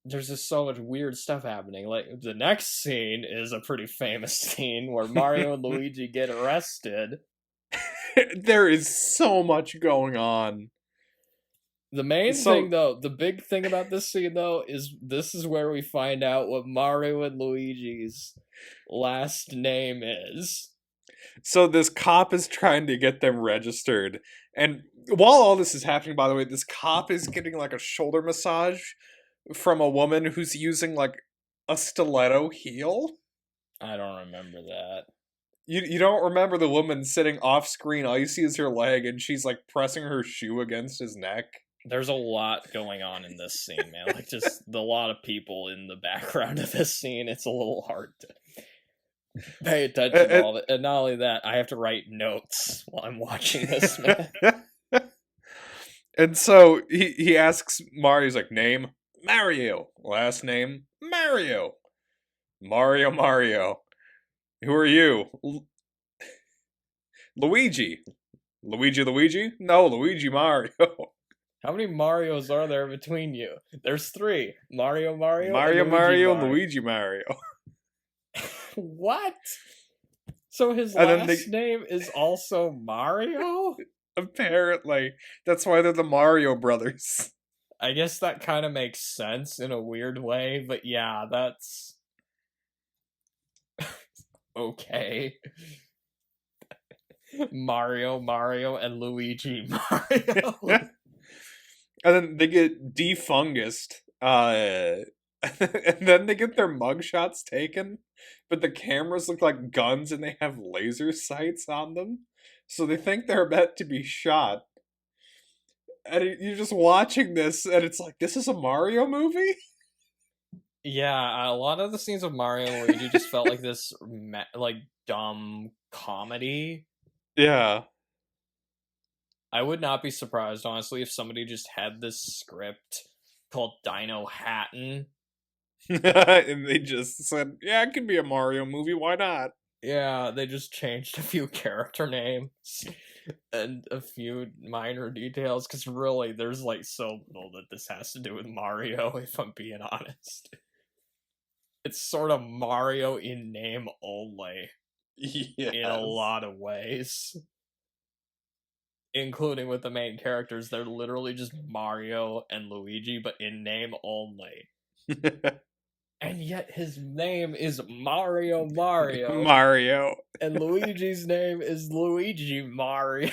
there's just so much weird stuff happening. Like, the next scene is a pretty famous scene where Mario and Luigi get arrested. There is so much going on. The main thing, though, the big thing about this scene, though, is this is where we find out what Mario and Luigi's last name is. So this cop is trying to get them registered, And while all this is happening, by the way, this cop is getting like a shoulder massage from a woman who's using like a stiletto heel. I don't remember that. You don't remember the woman sitting off screen, all you see is her leg, and she's like pressing her shoe against his neck. There's a lot going on in this scene, man. Like, just a lot of people in the background of this scene. It's a little hard to pay attention to all of it. And not only that, I have to write notes while I'm watching this, man. And so he asks Mario, he's like, name? Mario. Last name? Mario. Mario. Who are you? Luigi. Luigi? No, Luigi Mario. How many Marios are there between you? There's 3. Mario, and Luigi Mario. What? So his And last name is also Mario? Apparently. That's why they're the Mario brothers. I guess that kind of makes sense in a weird way, but yeah, that's... okay. Mario, and Luigi Mario. And then they get defungused. And then they get their mugshots taken. But the cameras look like guns and they have laser sights on them. So they think they're about to be shot. And you're just watching this and it's like, this is a Mario movie? Yeah, a lot of the scenes of Mario and Luigi just felt like this, like, dumb comedy. Yeah. I would not be surprised, honestly, if somebody just had this script called Dino Hatton. And they just said, yeah, it could be a Mario movie, why not? Yeah, they just changed a few character names and a few minor details, because really, there's, like, so little that this has to do with Mario, if I'm being honest. It's sort of Mario in name only. Yes. In a lot of ways. Including with the main characters, they're literally just Mario and Luigi, but in name only. And yet his name is Mario. Mario. And Luigi's name is Luigi Mario.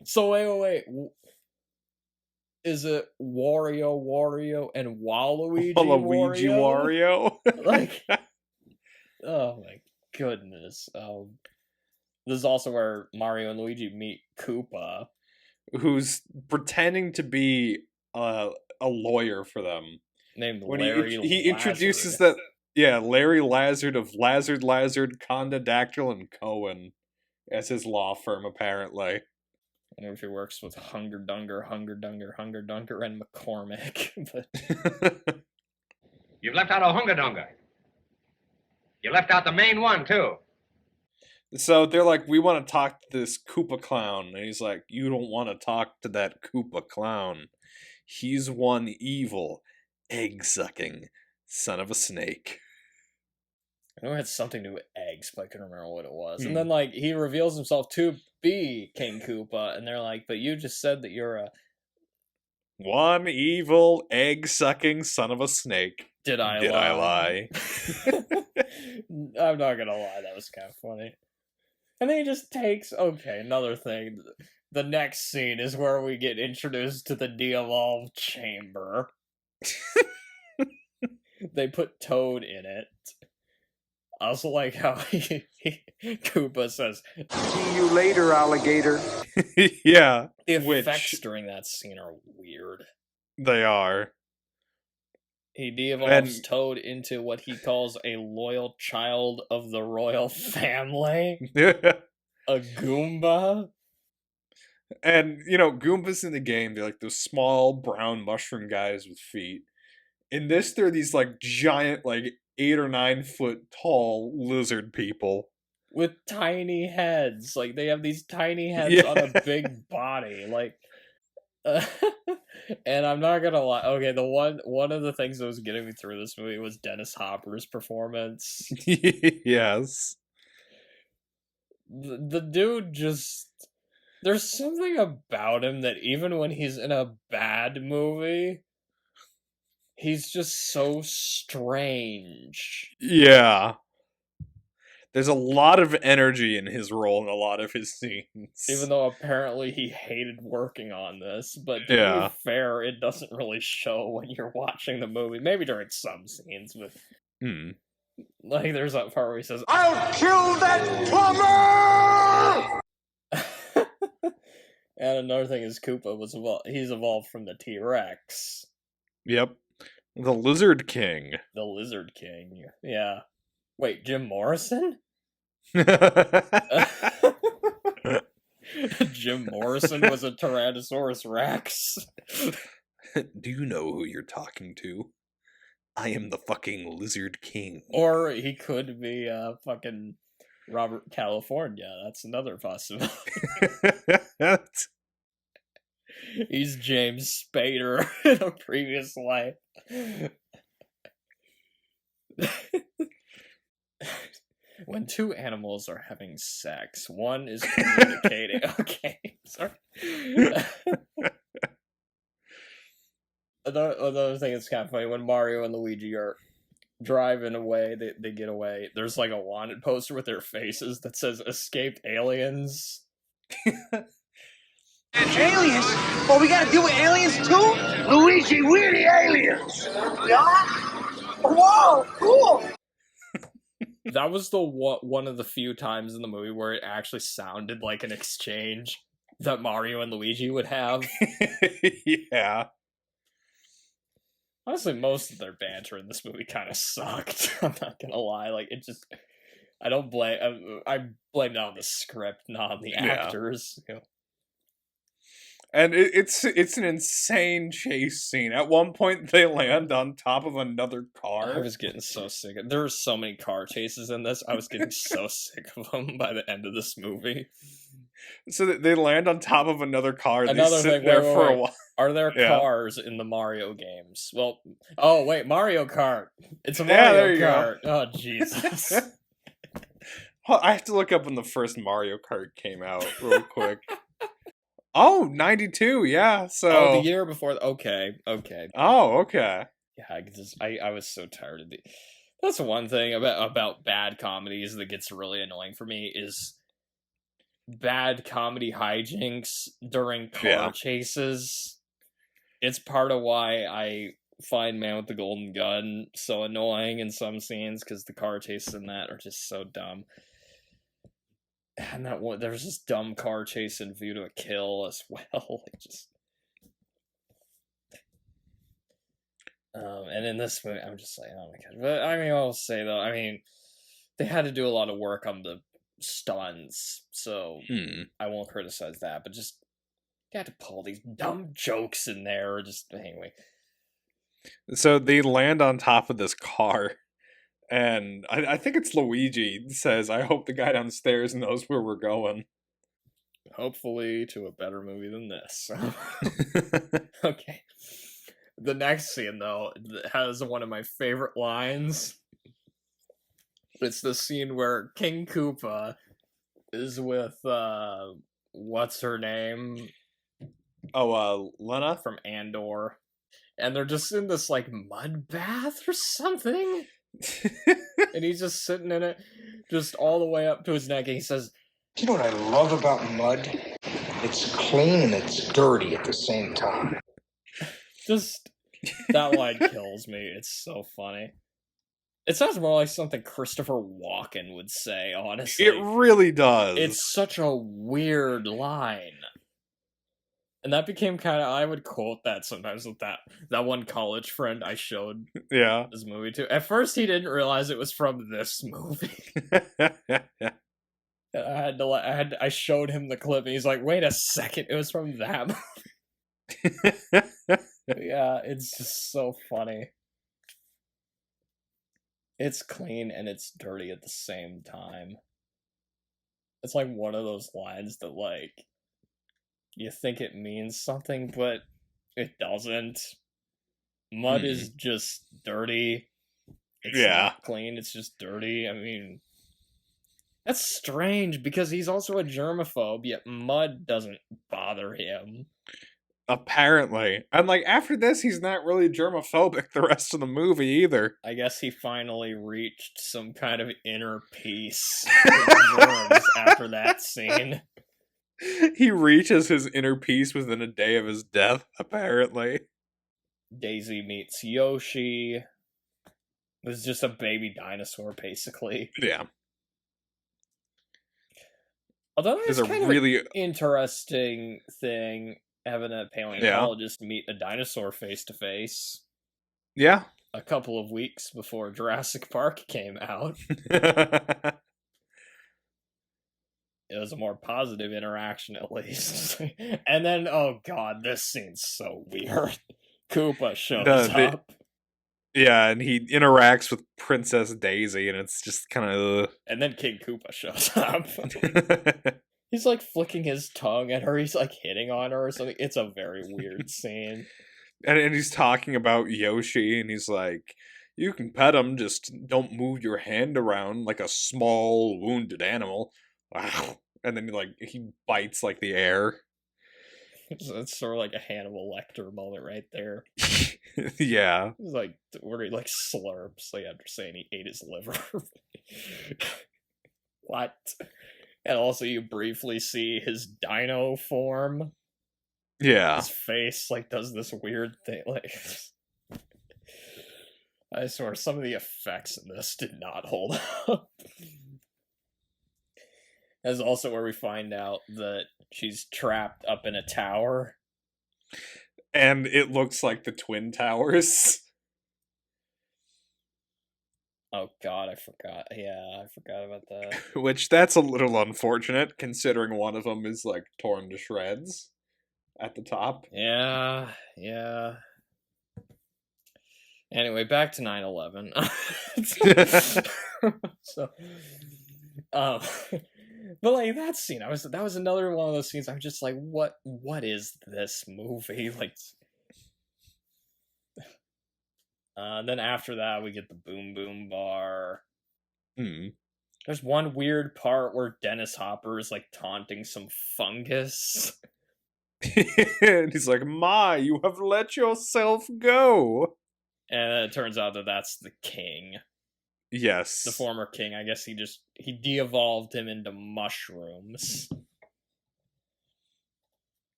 So wait. Is it Wario, and Waluigi Wario? Like, oh my goodness. This is also where Mario and Luigi meet Koopa, who's pretending to be a lawyer for them. Named When Larry he introduces that, yeah, Larry Lazard of Lazard, Condadactyl, and Cohen as his law firm, apparently. I wonder if he works with Hunger Dunger, and McCormick. But You've left out a Hunger Dunger. You left out the main one, too. So they're like, we want to talk to this Koopa clown. And he's like, you don't want to talk to that Koopa clown. He's one evil, egg-sucking son of a snake. I know it had something to do with eggs, but I couldn't remember what it was. And then, like, he reveals himself to be King Koopa, and they're like, but you just said that you're a... One evil, egg-sucking son of a snake. Did I lie? I'm not gonna lie, that was kind of funny. And then he just takes... Okay, another thing. The next scene is where we get introduced to the de-evolved chamber. They put Toad in it. I also like how Koopa says, "See you later, alligator." Yeah. The effects during that scene are weird. They are. He de-evolves Toad into what he calls a loyal child of the royal family. A Goomba. And, you know, Goombas in the game, they're like those small brown mushroom guys with feet. In this, they're these, like, giant, like, 8 or 9 foot tall lizard people. With tiny heads. Like, they have these tiny heads on a big body. Like, and I'm not gonna lie. Okay, one of the things that was getting me through this movie was Dennis Hopper's performance. Yes. The dude just... There's something about him that even when he's in a bad movie, he's just so strange. Yeah. There's a lot of energy in his role in a lot of his scenes. Even though apparently he hated working on this, but to Yeah. be fair, it doesn't really show when you're watching the movie. Maybe during some scenes, but like there's that part where he says, I'll kill that plumber! and another thing is Koopa he's evolved from the T-Rex. Yep. The Lizard King. The Lizard King. Yeah. Wait, Jim Morrison? Jim Morrison was a Tyrannosaurus Rex. Do you know who you're talking to? I am the fucking Lizard King. Or he could be fucking Robert California. That's another possibility. He's James Spader in a previous life. When two animals are having sex, one is communicating. Okay, sorry. Another thing that's kind of funny, when Mario and Luigi are driving away, they get away, there's like a wanted poster with their faces that says escaped aliens. Aliens? Oh, we gotta deal with aliens too? Luigi, we're the aliens. Yeah? Whoa, cool. That was the one of the few times in the movie where it actually sounded like an exchange that Mario and Luigi would have. Yeah. Honestly, most of their banter in this movie kind of sucked. I'm not gonna lie. Like, it just... I don't blame... I blame it on the script, not on the actors. You know? And it's an insane chase scene. At one point, they land on top of another car. I was getting so sick of... There were so many car chases in this. I was getting so sick of them by the end of this movie. So they land on top of another car. Another they sit thing, there wait, for wait. a while. Are there cars in the Mario games? Well, oh wait, Mario Kart. It's a Mario Kart. Oh Jesus. I have to look up when the first Mario Kart came out real quick. Oh, 92, yeah. So oh, the year before. Okay. Oh, okay. Yeah, I was so tired of the. That's one thing about bad comedies that gets really annoying for me is bad comedy hijinks during car chases. It's part of why I find Man with the Golden Gun so annoying in some scenes, because the car chases in that are just so dumb. And that one, there's this dumb car chase in View to a Kill as well. And in this movie, I'm just like, oh my god. But I mean, I'll say though, I mean, they had to do a lot of work on the stunts, so I won't criticize that. But just you had to pull these dumb jokes in there. Just anyway. So they land on top of this car. And I think it's Luigi says, I hope the guy downstairs knows where we're going. Hopefully to a better movie than this. Okay. The next scene, though, has one of my favorite lines. It's the scene where King Koopa is with, what's her name? Oh, Lena? From Andor. And they're just in this, like, mud bath or something. And he's just sitting in it, just all the way up to his neck, and he says, "You know what I love about mud? It's clean and it's dirty at the same time." Just, that line kills me. It's so funny. It sounds more like something Christopher Walken would say, honestly. It really does. It's such a weird line. And that became kind of, I would quote that sometimes with that one college friend I showed this movie to. At first he didn't realize it was from this movie. I showed him the clip and he's like, wait a second, it was from that movie. Yeah, it's just so funny. It's clean and it's dirty at the same time. It's like one of those lines that, like, you think it means something, but it doesn't. Mud is just dirty. It's not clean, it's just dirty. I mean, that's strange, because he's also a germaphobe, yet mud doesn't bother him. Apparently. And, like, after this, he's not really germophobic the rest of the movie either. I guess he finally reached some kind of inner peace with germs after that scene. He reaches his inner peace within a day of his death, apparently. Daisy meets Yoshi. It was just a baby dinosaur, basically. Yeah. Although it's There's kind a of really an interesting thing having a paleontologist meet a dinosaur face to face. Yeah. A couple of weeks before Jurassic Park came out. It was a more positive interaction, at least. And then, oh god, this scene's so weird. Koopa shows up. Yeah, and he interacts with Princess Daisy, and it's just kind of... And then King Koopa shows up. He's, like, flicking his tongue at her. He's, like, hitting on her or something. It's a very weird scene. And he's talking about Yoshi, and he's like, you can pet him, just don't move your hand around like a small, wounded animal. Wow. And then, like, he bites, like, the air. It's sort of like a Hannibal Lecter moment right there. Yeah. It's like, where he, like, slurps, like, after saying he ate his liver. What? And also you briefly see his dino form. Yeah. His face, like, does this weird thing, like... I swear, some of the effects in this did not hold up. That's also where we find out that she's trapped up in a tower. And it looks like the Twin Towers. Oh god, I forgot. Yeah, I forgot about that. Which, that's a little unfortunate, considering one of them is, like, torn to shreds at the top. Yeah. Anyway, back to 9/11. So, but like that scene, that was another one of those scenes. I'm just like, what is this movie? Like, then after that, we get the Boom Boom Bar. There's one weird part where Dennis Hopper is like taunting some fungus. And he's like, "Ma, you have let yourself go." And it turns out that that's the king. Yes. The former king. I guess he de-evolved him into mushrooms.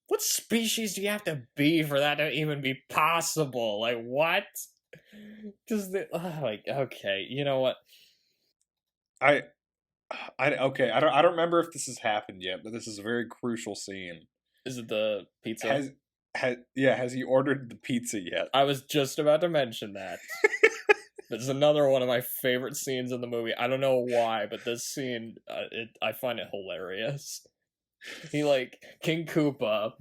What species do you have to be for that to even be possible? Like, what? Because, like, okay, you know what? Okay, I don't remember if this has happened yet, but this is a very crucial scene. Is it the pizza? Has he ordered the pizza yet? I was just about to mention that. This is another one of my favorite scenes in the movie. I don't know why, but this scene, I find it hilarious. He, like, King Koopa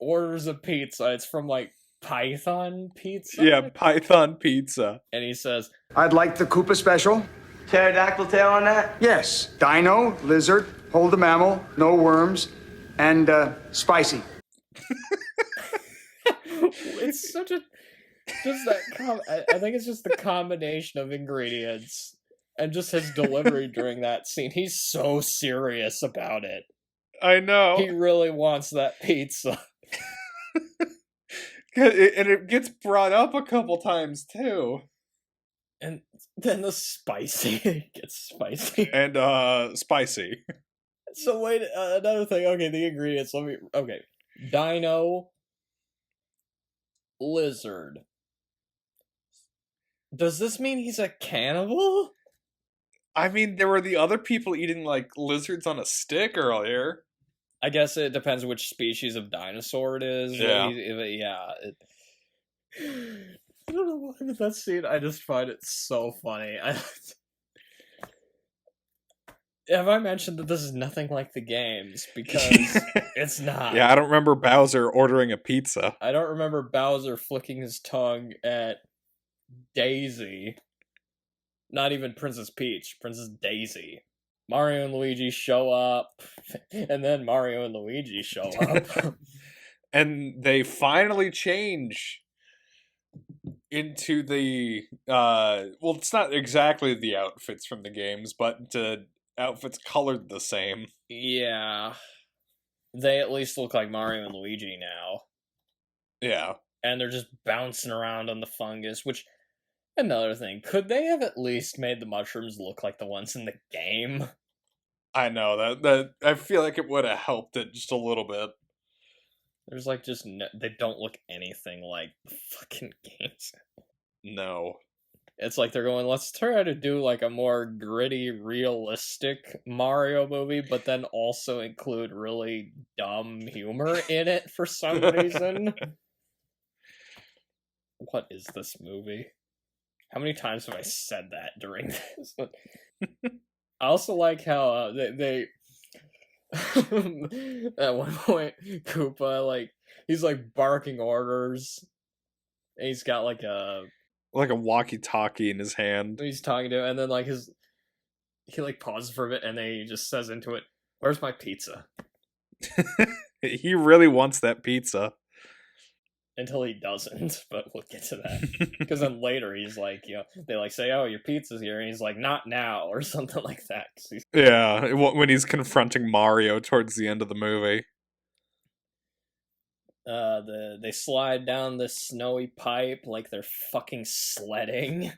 orders a pizza. It's from, like, Python Pizza? Yeah, Python Pizza. And he says, I'd like the Koopa special. Pterodactyl tail on that? Yes. Dino, lizard, hold the mammal, no worms, and spicy. It's such a... Just that... I think it's just the combination of ingredients and just his delivery during that scene. He's so serious about it. I know. He really wants that pizza. And it gets brought up a couple times, too. And then the spicy gets spicy. And, spicy. So wait, another thing. Okay, the ingredients. Okay. Dino. Lizard. Does this mean he's a cannibal? I mean, there were the other people eating, like, lizards on a stick earlier. I guess it depends which species of dinosaur it is. Yeah. I don't know why, but that scene, I just find it so funny. Have I mentioned that this is nothing like the games? Because it's not. Yeah, I don't remember Bowser ordering a pizza. I don't remember Bowser flicking his tongue at Daisy. Not even Princess Peach. Princess Daisy. Mario and Luigi show up. And then Mario and Luigi show up. And they finally change into the... well, it's not exactly the outfits from the games, but outfits colored the same. Yeah. They at least look like Mario and Luigi now. Yeah. And they're just bouncing around on the fungus, which, another thing, could they have at least made the mushrooms look like the ones in the game? I know, that I feel like it would have helped it just a little bit. There's like just they don't look anything like the fucking games. No. It's like they're going, let's try to do like a more gritty, realistic Mario movie, but then also include really dumb humor in it for some reason. What is this movie? How many times have I said that during this? I also like how they at one point Koopa, like, he's like barking orders. And he's got like a walkie-talkie in his hand. He's talking to him, and then like he like pauses for a bit, and then he just says into it, "Where's my pizza?" He really wants that pizza. Until he doesn't, but we'll get to that. Because then later he's like, they like say, "Oh, your pizza's here," and he's like, "Not now," or something like that. Yeah, when he's confronting Mario towards the end of the movie. They slide down this snowy pipe like they're fucking sledding.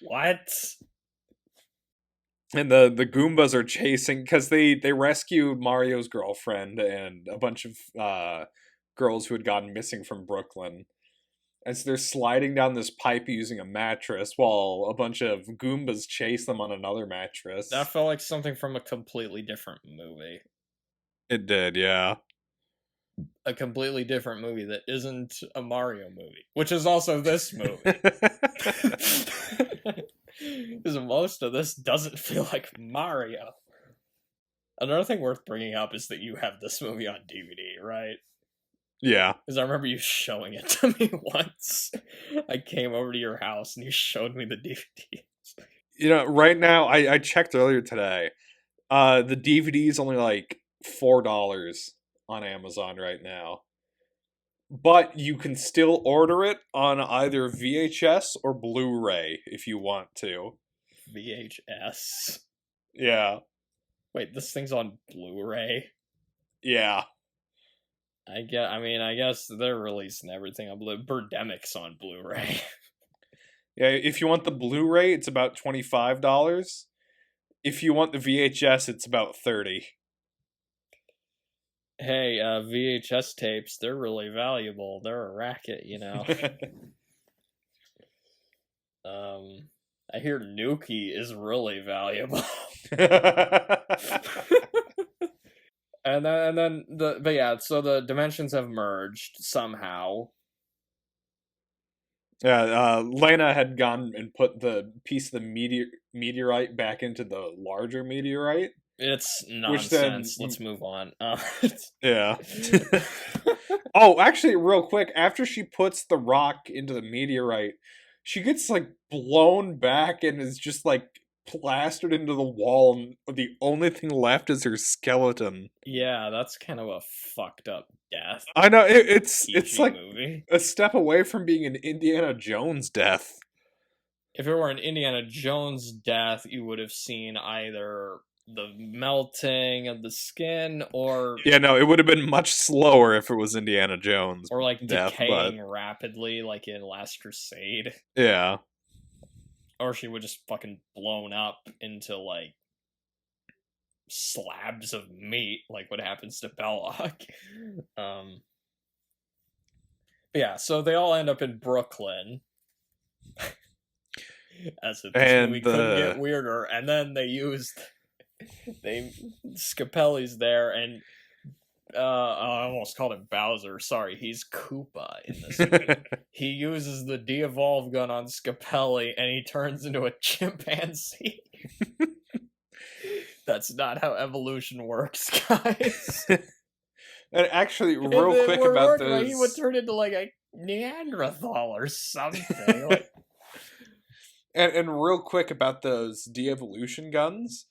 What? And the Goombas are chasing, because they rescued Mario's girlfriend and a bunch of girls who had gotten missing from Brooklyn. And so they're sliding down this pipe using a mattress while a bunch of Goombas chase them on another mattress. That felt like something from a completely different movie. It did, yeah. A completely different movie that isn't a Mario movie, which is also this movie. Because most of this doesn't feel like Mario. Another thing worth bringing up is that you have this movie on DVD, right? Yeah. Because I remember you showing it to me once. I came over to your house and you showed me the DVDs. You know, right now, I checked earlier today. The DVD is only like $4 on Amazon right now. But you can still order it on either VHS or Blu-ray if you want to. VHS? Yeah. Wait, this thing's on Blu-ray? Yeah. I guess they're releasing everything on Blu-ray. Birdemic's on Blu-ray. Yeah, if you want the Blu-ray, it's about $25. If you want the VHS, it's about $30. Hey, VHS tapes, they're really valuable. They're a racket, you know. I hear Nuki is really valuable. But yeah, so the dimensions have merged somehow. Yeah, Lena had gone and put the piece of the meteorite back into the larger meteorite. It's nonsense. Let's move on. Yeah. Oh, actually, real quick, after she puts the rock into the meteorite, she gets, like, blown back and is just, like, plastered into the wall, and the only thing left is her skeleton. Yeah, that's kind of a fucked up death. I know, it's like movie. A step away from being an Indiana Jones death. If it were an Indiana Jones death, you would have seen either the melting of the skin or... Yeah, no, it would have been much slower if it was Indiana Jones. Or, like, death, decaying rapidly, like in Last Crusade. Yeah. Or she would just fucking blown up into, like, slabs of meat, like what happens to Belloc. But yeah, so they all end up in Brooklyn. As if this movie couldn't get weirder. And then they used... Scapelli's there, and I almost called him Bowser. Sorry, he's Koopa in this movie. He uses the de-evolve gun on Scapelli, and he turns into a chimpanzee. That's not how evolution works, guys. And actually, real quick about those... Right, he would turn into, like, a Neanderthal or something. Like... and real quick about those de-evolution guns...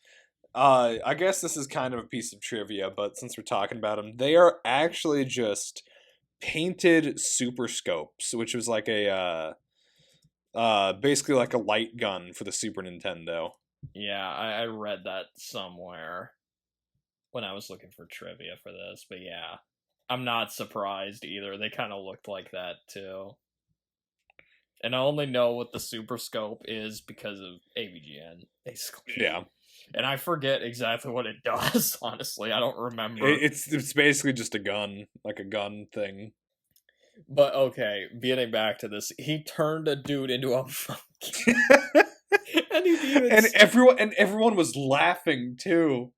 I guess this is kind of a piece of trivia, but since we're talking about them, they are actually just painted super scopes, which was like a, basically like a light gun for the Super Nintendo. Yeah, I read that somewhere when I was looking for trivia for this, but yeah. I'm not surprised either. They kind of looked like that too. And I only know what the Super Scope is because of AVGN, basically. Yeah. And I forget exactly what it does, honestly. I don't remember. It's basically just a gun, like a gun thing. But okay, getting back to this, he turned a dude into a monkey. and everyone was laughing too.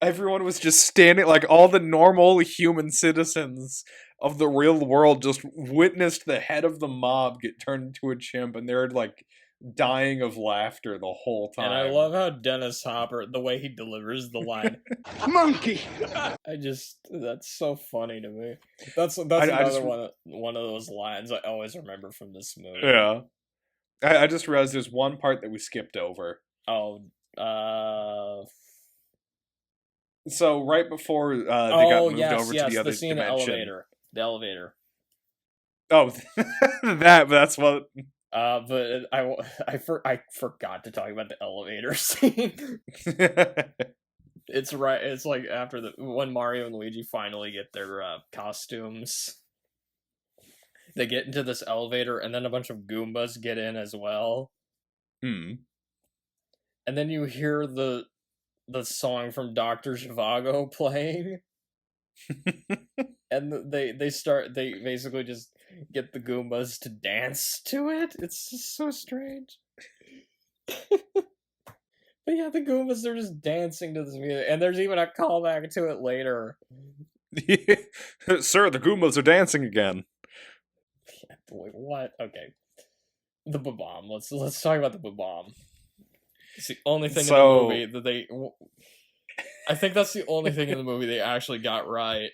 Everyone was just standing, like all the normal human citizens of the real world just witnessed the head of the mob get turned into a chimp, and they're like dying of laughter the whole time. And I love how Dennis Hopper, the way he delivers the line, Monkey! That's so funny to me. That's another one of those lines I always remember from this movie. Yeah. I just realized there's one part that we skipped over. So right before they got moved over to the other scene dimension. The elevator. Oh, that's what. But I forgot to talk about the elevator scene. It's right. It's like after when Mario and Luigi finally get their costumes. They get into this elevator, and then a bunch of Goombas get in as well. Hmm. And then you hear the song from Dr. Zhivago playing. And they basically just get the Goombas to dance to it. It's just so strange. But yeah, the Goombas, they're just dancing to this music. And there's even a callback to it later. Sir, the Goombas are dancing again. Yeah, wait, what? Okay. The Bob-omb. Let's talk about the Bob-omb. It's the only thing in the movie that they... I think that's the only thing in the movie they actually got right.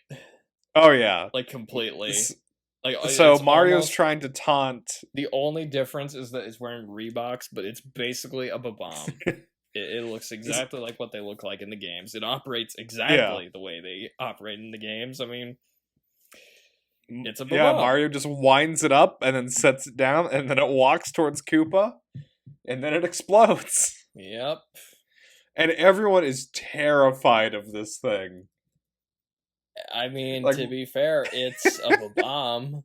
Oh, yeah. Like, completely. So Mario's trying to taunt... The only difference is that it's wearing Reeboks, but it's basically a Bob-omb. It looks exactly like what they look like in the games. It operates exactly the way they operate in the games. I mean... It's a Bob-omb. Yeah, Mario just winds it up and then sets it down, and then it walks towards Koopa, and then it explodes. Yep. And everyone is terrified of this thing. I mean, to be fair, it's a Bob-omb.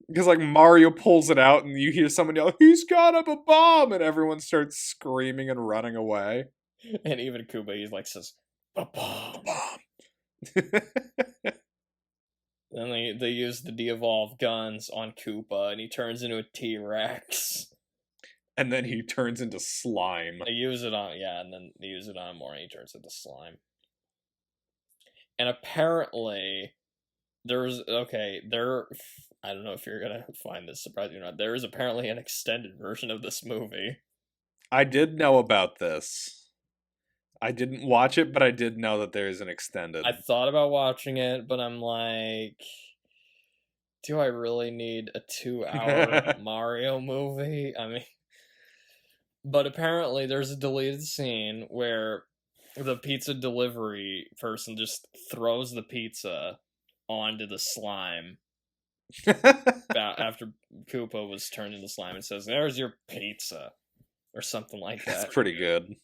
Because, like, Mario pulls it out, and you hear someone yell, "He's got a Bob-omb!" And everyone starts screaming and running away. And even Koopa, he says, Bob-omb. Then they use the de-evolved guns on Koopa, and he turns into a T-Rex. And then he turns into slime. They use it on, and then they use it on more, and he turns into slime. And apparently, I don't know if you're gonna find this surprising or not, there is apparently an extended version of this movie. I did know about this. I didn't watch it, but I did know that there is an extended. I thought about watching it, but I'm like, do I really need a 2-hour Mario movie? I mean, but apparently there's a deleted scene where the pizza delivery person just throws the pizza onto the slime after Koopa was turned into slime and says, "There's your pizza," or something like that. That's pretty good.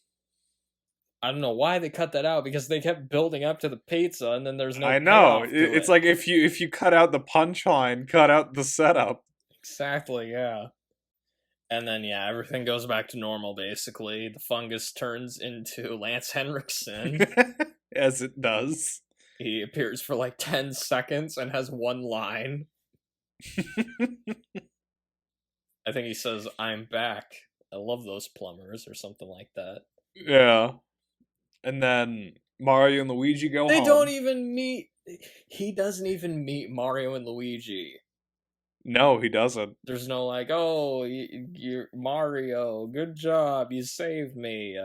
I don't know why they cut that out, because they kept building up to the pizza, and then there's no. I know it's like if you cut out the punchline, cut out the setup. Exactly, yeah. And then everything goes back to normal. Basically, the fungus turns into Lance Henriksen, as it does. He appears for like 10 seconds and has one line. I think he says, "I'm back. I love those plumbers," or something like that. Yeah. And then Mario and Luigi go home. They don't even meet... He doesn't even meet Mario and Luigi. No, he doesn't. There's no like, "Oh, you're Mario, good job, you saved me.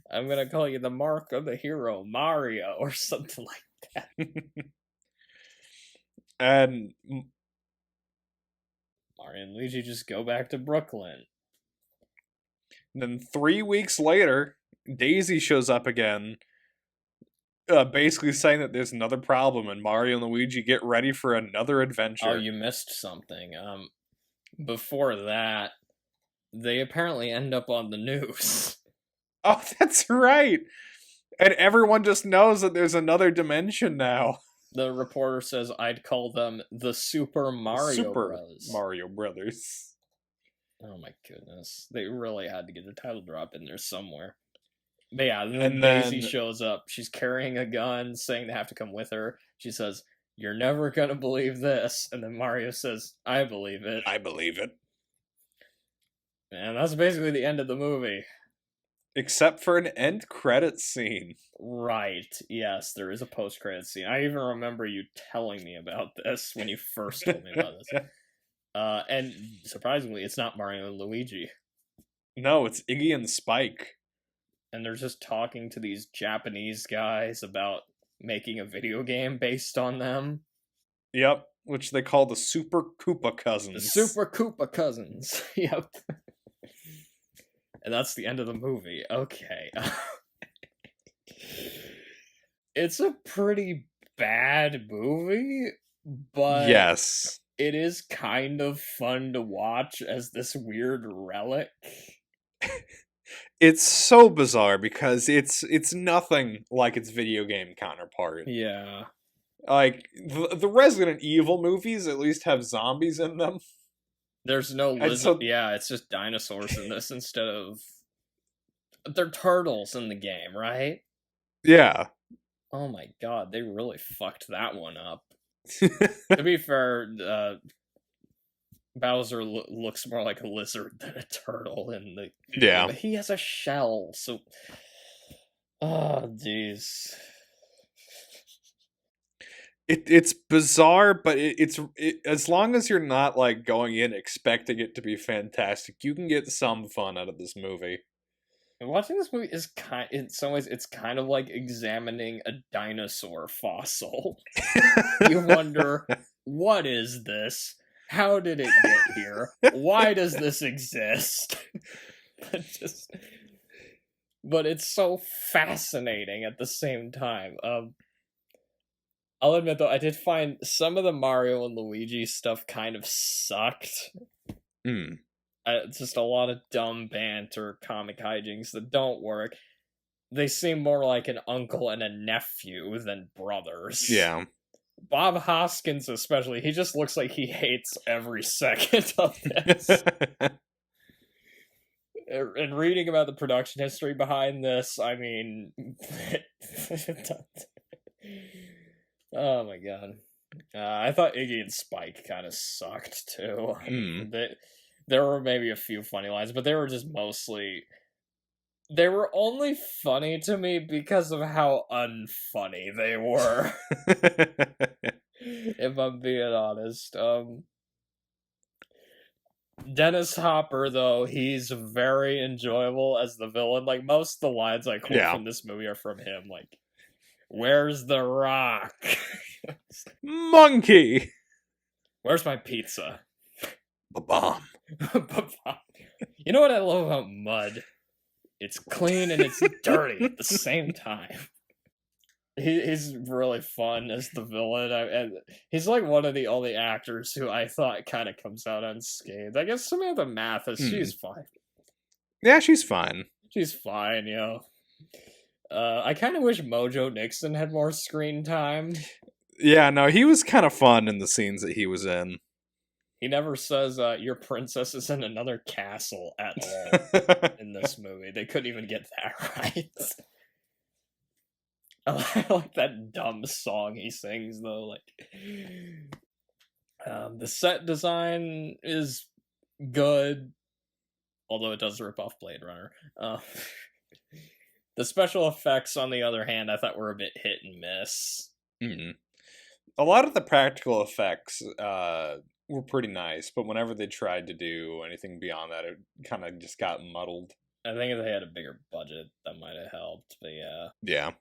I'm gonna call you the mark of the hero, Mario," or something like that. And Mario and Luigi just go back to Brooklyn. And then 3 weeks later, Daisy shows up again, basically saying that there's another problem, and Mario and Luigi get ready for another adventure. Oh, you missed something. Before that, they apparently end up on the news. Oh, that's right! And everyone just knows that there's another dimension now. The reporter says I'd call them the Super Mario Bros. Mario Brothers. Oh my goodness. They really had to get the title drop in there somewhere. But yeah, then And Daisy then- shows up. She's carrying a gun, saying they have to come with her. She says, "You're never gonna believe this." And then Mario says, "I believe it." I believe it. And that's basically the end of the movie. Except for an end credit scene. Right. Yes, there is a post-credit scene. I even remember you telling me about this when you first told me about this. And surprisingly, it's not Mario and Luigi. No, it's Iggy and Spike. And they're just talking to these Japanese guys about making a video game based on them. Yep, which they call the Super Koopa Cousins. The Super Koopa Cousins. Yep. And that's the end of the movie. Okay. It's a pretty bad movie, but Yes. it is kind of fun to watch as this weird relic. It's so bizarre because it's nothing like its video game counterpart. Yeah. Like, the Resident Evil movies at least have zombies in them. There's no And lizard. so- Yeah, it's just dinosaurs in this instead of. They're turtles in the game, right? Yeah. Oh my god, they really fucked that one up. To be fair, Bowser looks more like a lizard than a turtle in the. Yeah. But he has a shell, so. Oh, jeez. It's bizarre, but it's as long as you're not like going in expecting it to be fantastic, you can get some fun out of this movie. And watching this movie is in some ways, it's kind of like examining a dinosaur fossil. You wonder, what is this? How did it get here? Why does this exist? But it's so fascinating at the same time. I'll admit though, I did find some of the Mario and Luigi stuff kind of sucked. Hmm. Just a lot of dumb banter, comic hijinks that don't work. They seem more like an uncle and a nephew than brothers. Yeah. Bob Hoskins especially, he just looks like he hates every second of this. And reading about the production history behind this, I mean... Oh my god. I thought Iggy and Spike kind of sucked too. There were maybe a few funny lines, but they were just mostly... They were only funny to me because of how unfunny they were. If I'm being honest. Dennis Hopper, though, he's very enjoyable as the villain. Like, most of the lines I quote from this movie are from him. Like, "Where's the rock?" Monkey! "Where's my pizza?" Ba-bomb. You know what I love about Mud? It's clean and it's dirty at the same time. He's really fun as the villain. And he's like one of the only actors who I thought kind of comes out unscathed. I guess Samantha Mathis, she's fine. Yeah, she's fine. She's fine, yo. I kind of wish Mojo Nixon had more screen time. Yeah, no, he was kind of fun in the scenes that he was in. He never says, "Your princess is in another castle" at all in this movie. They couldn't even get that right. I like that dumb song he sings, though. Like, the set design is good, although it does rip off Blade Runner. The special effects, on the other hand, I thought were a bit hit and miss. Mm-hmm. A lot of the practical effects were pretty nice, but whenever they tried to do anything beyond that, it kind of just got muddled. I think if they had a bigger budget, that might have helped, but yeah. Yeah.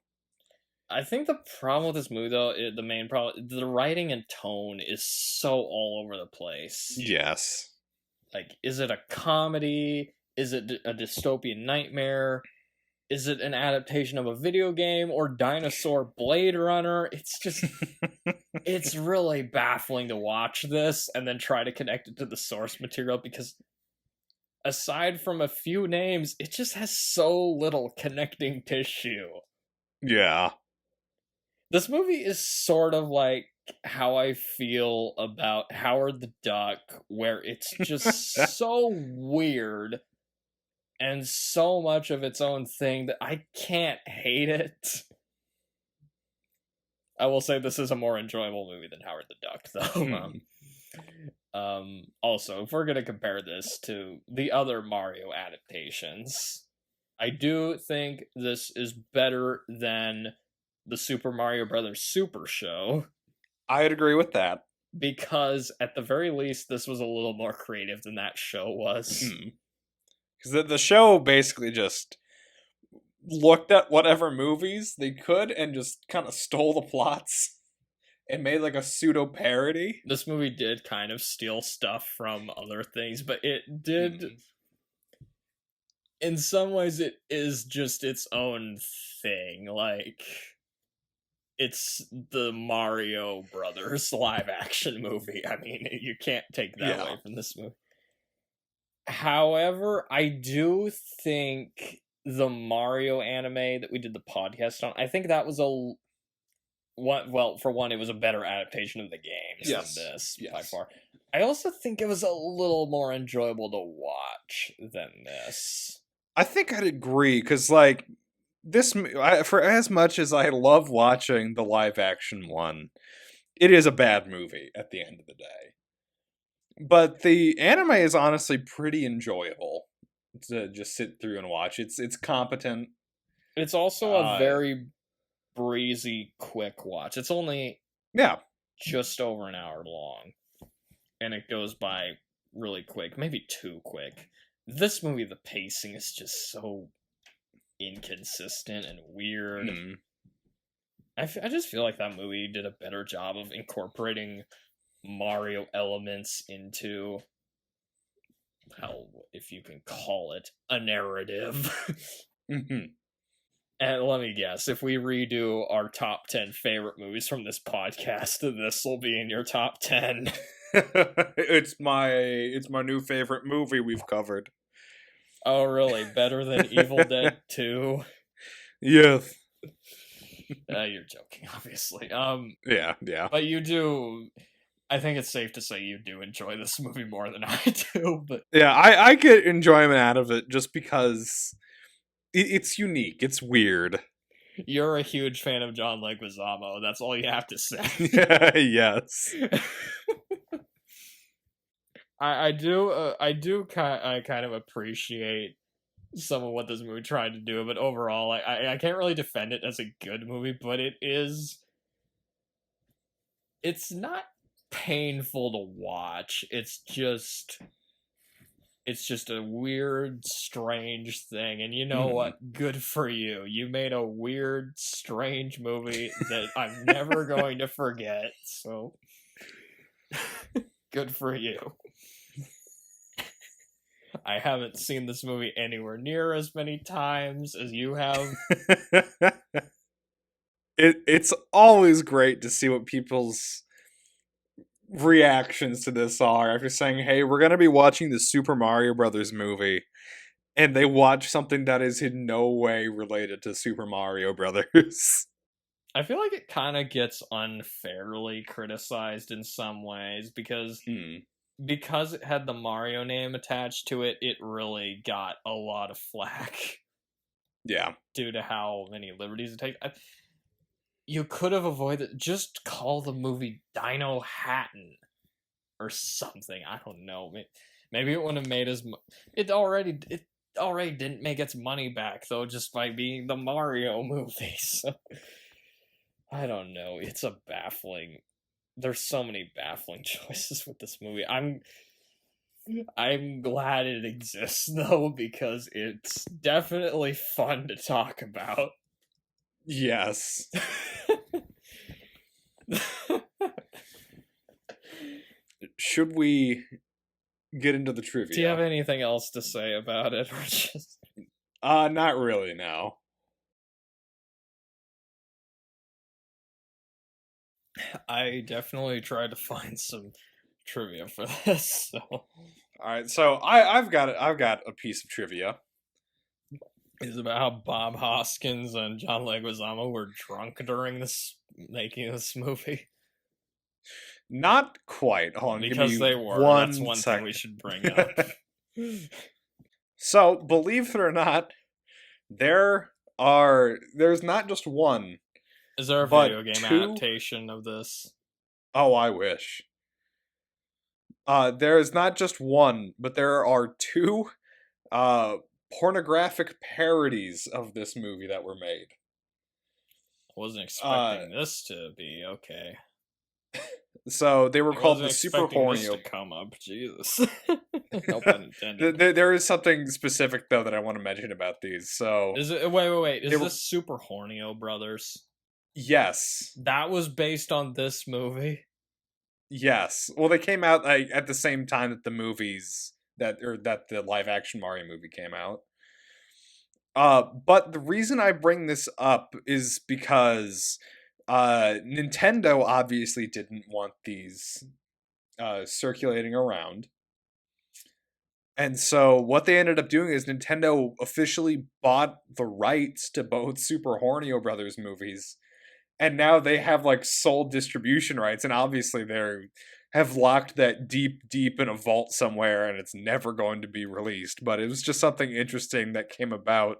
I think the problem with this movie, though, the main problem, the writing and tone is so all over the place. Yes. Like, is it a comedy? Is it a dystopian nightmare? Is it an adaptation of a video game or dinosaur Blade Runner? It's just, it's really baffling to watch this and then try to connect it to the source material because aside from a few names, it just has so little connecting tissue. Yeah. This movie is sort of like how I feel about Howard the Duck, where it's just so weird and so much of its own thing that I can't hate it. I will say this is a more enjoyable movie than Howard the Duck, though. Also, if we're gonna compare this to the other Mario adaptations, I do think this is better than the Super Mario Brothers Super Show, I'd agree with that. because at the very least, this was a little more creative than that show was. Because the show basically just looked at whatever movies they could and just kind of stole the plots and made like a pseudo parody. This movie did kind of steal stuff from other things, but it did. In some ways, it is just its own thing. Like, it's the Mario Brothers live action movie. I mean, you can't take that away from this movie. However, I do think the Mario anime that we did the podcast on, I think that was well, for one, it was a better adaptation of the games than this, by far. I also think it was a little more enjoyable to watch than this. I think I'd agree, because, like, this, for as much as I love watching the live-action one, it is a bad movie at the end of the day. But the anime is honestly pretty enjoyable to just sit through and watch. It's competent. It's also a very breezy, quick watch. It's only just over an hour long, and it goes by really quick, maybe too quick. This movie, the pacing is just so inconsistent and weird. I just feel like that movie did a better job of incorporating Mario elements into, hell, if you can call it, a narrative. And let me guess, if we redo our top 10 favorite movies from this podcast, this will be in your top 10. It's my new favorite movie we've covered. Oh, really? Better than Evil Dead 2? Yes. You're joking, obviously. Yeah. But you do. I think it's safe to say you do enjoy this movie more than I do. But yeah, I get enjoyment out of it just because it's unique. It's weird. You're a huge fan of John Leguizamo. That's all you have to say. Yes. I kind of appreciate some of what this movie tried to do, but overall, I can't really defend it as a good movie, but it's not painful to watch. It's just a weird, strange thing, and you know what? Good for you. You made a weird, strange movie that I'm never going to forget, so good for you. I haven't seen this movie anywhere near as many times as you have. It's always great to see what people's reactions to this are after saying, hey, we're going to be watching the Super Mario Brothers movie, and they watch something that is in no way related to Super Mario Brothers. I feel like it kind of gets unfairly criticized in some ways, because it had the Mario name attached to it, it really got a lot of flack. Yeah. Due to how many liberties it takes. You could have avoided, just call the movie Dino Hatton or something. I don't know. Maybe it wouldn't have made as much. It already didn't make its money back, though, just by being the Mario movie. So, I don't know. It's a baffling. There's so many baffling choices with this movie. I'm glad it exists, though, because it's definitely fun to talk about. Yes. Should we get into the trivia? Do you have anything else to say about it, or just? Not really, no. I definitely tried to find some trivia for this. So. All right, so I've got a piece of trivia. is about how Bob Hoskins and John Leguizamo were drunk during making this movie. Not quite. Hold on, Because give me they were. one That's one second. thing we should bring up. So, believe it or not, there's not just one. Is there a but video game two? adaptation of this? Oh, I wish. There is not just one, but there are two pornographic parodies of this movie that were made. I wasn't expecting this to be okay. So they were called the Super Horny. Hornio. To come up, Jesus. No pun intended. There is something specific though that I want to mention about these. So is it? Wait. Is this Super Hornio Brothers? Yes. That was based on this movie. Yes. Well, they came out at the same time that the movies that the live action Mario movie came out. But the reason I bring this up is because Nintendo obviously didn't want these circulating around. And so what they ended up doing is Nintendo officially bought the rights to both Super Hornio Brothers movies. And now they have like sole distribution rights, and obviously they have locked that deep in a vault somewhere, and it's never going to be released. But it was just something interesting that came about